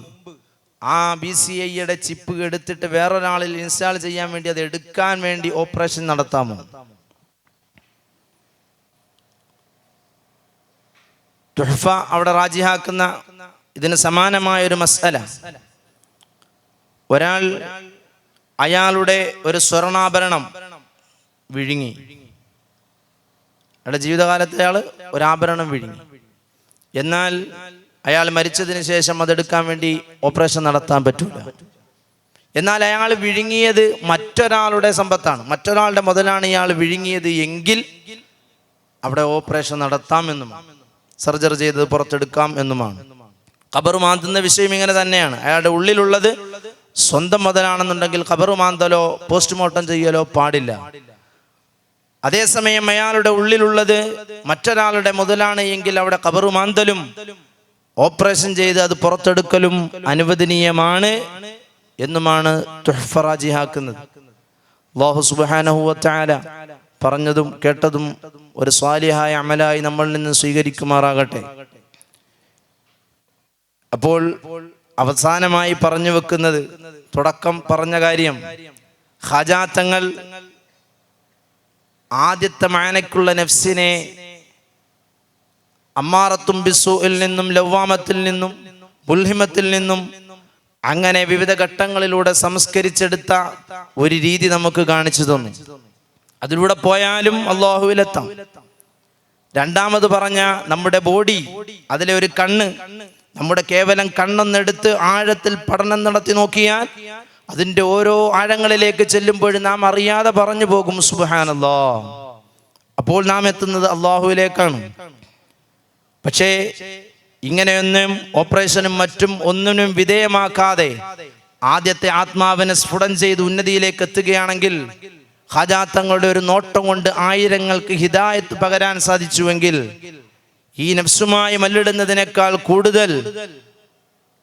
ആ BCIയുടെ ചിപ്പ് എടുത്തിട്ട് വേറൊരാളിൽ ഇൻസ്റ്റാൾ ചെയ്യാൻ വേണ്ടി, അത് എടുക്കാൻ വേണ്ടി ഓപ്പറേഷൻ നടത്താമോ? തുഹ്ഫ അവിടെ റാജിഹാക്കുന്ന ഇതിന് സമാനമായ ഒരു മസ്അല. ഒരാൾ അയാളുടെ ഒരു സ്വർണ്ണാഭരണം വിഴുങ്ങി. അയാളുടെ ജീവിതകാലത്തെ അയാൾ ഒരു ആഭരണം വിഴുങ്ങി. എന്നാൽ അയാൾ മരിച്ചതിന് ശേഷം അതെടുക്കാൻ വേണ്ടി ഓപ്പറേഷൻ നടത്താൻ പറ്റൂല. എന്നാൽ അയാൾ വിഴുങ്ങിയത് മറ്റൊരാളുടെ സമ്പത്താണ്, മറ്റൊരാളുടെ മുതലാണ് ഇയാൾ വിഴുങ്ങിയത് എങ്കിൽ അവിടെ ഓപ്പറേഷൻ നടത്താമെന്നുമാണ്, സർജറി ചെയ്ത് പുറത്തെടുക്കാം എന്നുമാണ്. ഖബർ മാന്തുന്ന വിഷയം ഇങ്ങനെ തന്നെയാണ്. അയാളുടെ ഉള്ളിലുള്ളത് സ്വന്തം മുതലാണെന്നുണ്ടെങ്കിൽ ഖബർ മാന്തലോ പോസ്റ്റ്മോർട്ടം ചെയ്യലോ പാടില്ല. അതേസമയം അയാളുടെ ഉള്ളിലുള്ളത് മറ്റൊരാളുടെ മുതലാണ് എങ്കിൽ അവിടെ ഖബർ മാന്തലും ഓപ്പറേഷൻ ചെയ്ത് അത് പുറത്തെടുക്കലും അനുവദനീയമാണ് എന്നുമാണ് തുഹ്ഫ റാജിഹാക്കുന്നത്. അല്ലാഹു സുബ്ഹാനഹു വ തആല പറഞ്ഞതും കേട്ടതും ഒരു സ്വാലിഹായ അമലായി നമ്മളിൽ നിന്ന് സ്വീകരിക്കുമാറാകട്ടെ. അപ്പോൾ അവസാനമായി പറഞ്ഞു വെക്കുന്നത്, തുടക്കം പറഞ്ഞ കാര്യം, ഖാജാ തങ്ങൾ ആദ്യത്തെ മാനയ്ക്കുള്ള നഫ്സിനെ അമ്മാറത്തും ബിസ്സൂഇൽ നിന്നും ലവ്വാമത്തിൽ നിന്നും മുൽഹിമത്തിൽ നിന്നും അങ്ങനെ വിവിധ ഘട്ടങ്ങളിലൂടെ സംസ്കരിച്ചെടുത്ത ഒരു രീതി നമുക്ക് കാണിച്ചു തന്നു. അതിലൂടെ പോയാലും അല്ലാഹുവിലെത്താം. രണ്ടാമത് പറഞ്ഞ നമ്മുടെ ബോഡി, അതിലെ ഒരു കണ്ണ്, നമ്മുടെ കേവലം കണ്ണൊന്നെടുത്ത് ആഴത്തിൽ പഠനം നടത്തി നോക്കിയാൽ അതിൻ്റെ ഓരോ ആഴങ്ങളിലേക്ക് ചെല്ലുമ്പോൾ നാം അറിയാതെ പറഞ്ഞു പോകും സുബ്ഹാനല്ലാഹ്. അപ്പോൾ നാം എത്തുന്നത് അല്ലാഹുവിലേക്കാണ്. പക്ഷേ ഇങ്ങനെയൊന്നും ഓപ്പറേഷനും മറ്റും ഒന്നിനും വിധേയമാക്കാതെ ആദ്യത്തെ ആത്മാവിനെ സ്ഫുടം ചെയ്ത് ഉന്നതിയിലേക്ക് എത്തുകയാണെങ്കിൽ ഖാജാ തങ്ങളുടെ ഒരു നോട്ടം കൊണ്ട് ആയിരങ്ങൾക്ക് ഹിദായത്ത് പകരാൻ സാധിച്ചുവെങ്കിൽ ഈ നഫ്സുമായി മല്ലിടുന്നതിനേക്കാൾ കൂടുതൽ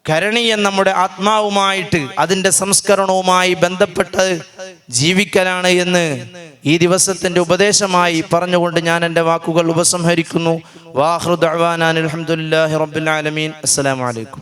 കരണീയം നമ്മുടെ ആത്മാവുമായിട്ട് അതിൻ്റെ സംസ്കരണവുമായി ബന്ധപ്പെട്ട് ജീവിക്കലാണ് എന്ന് ഈ ദിവസത്തിന്റെ ഉപദേശമായി പറഞ്ഞുകൊണ്ട് ഞാൻ എൻ്റെ വാക്കുകൾ ഉപസംഹരിക്കുന്നു. വാഖിറു ദഅ്വാനാ അൽഹംദുലില്ലാഹി റബ്ബിൽ ആലമീൻ. അസ്സലാമു അലൈക്കും.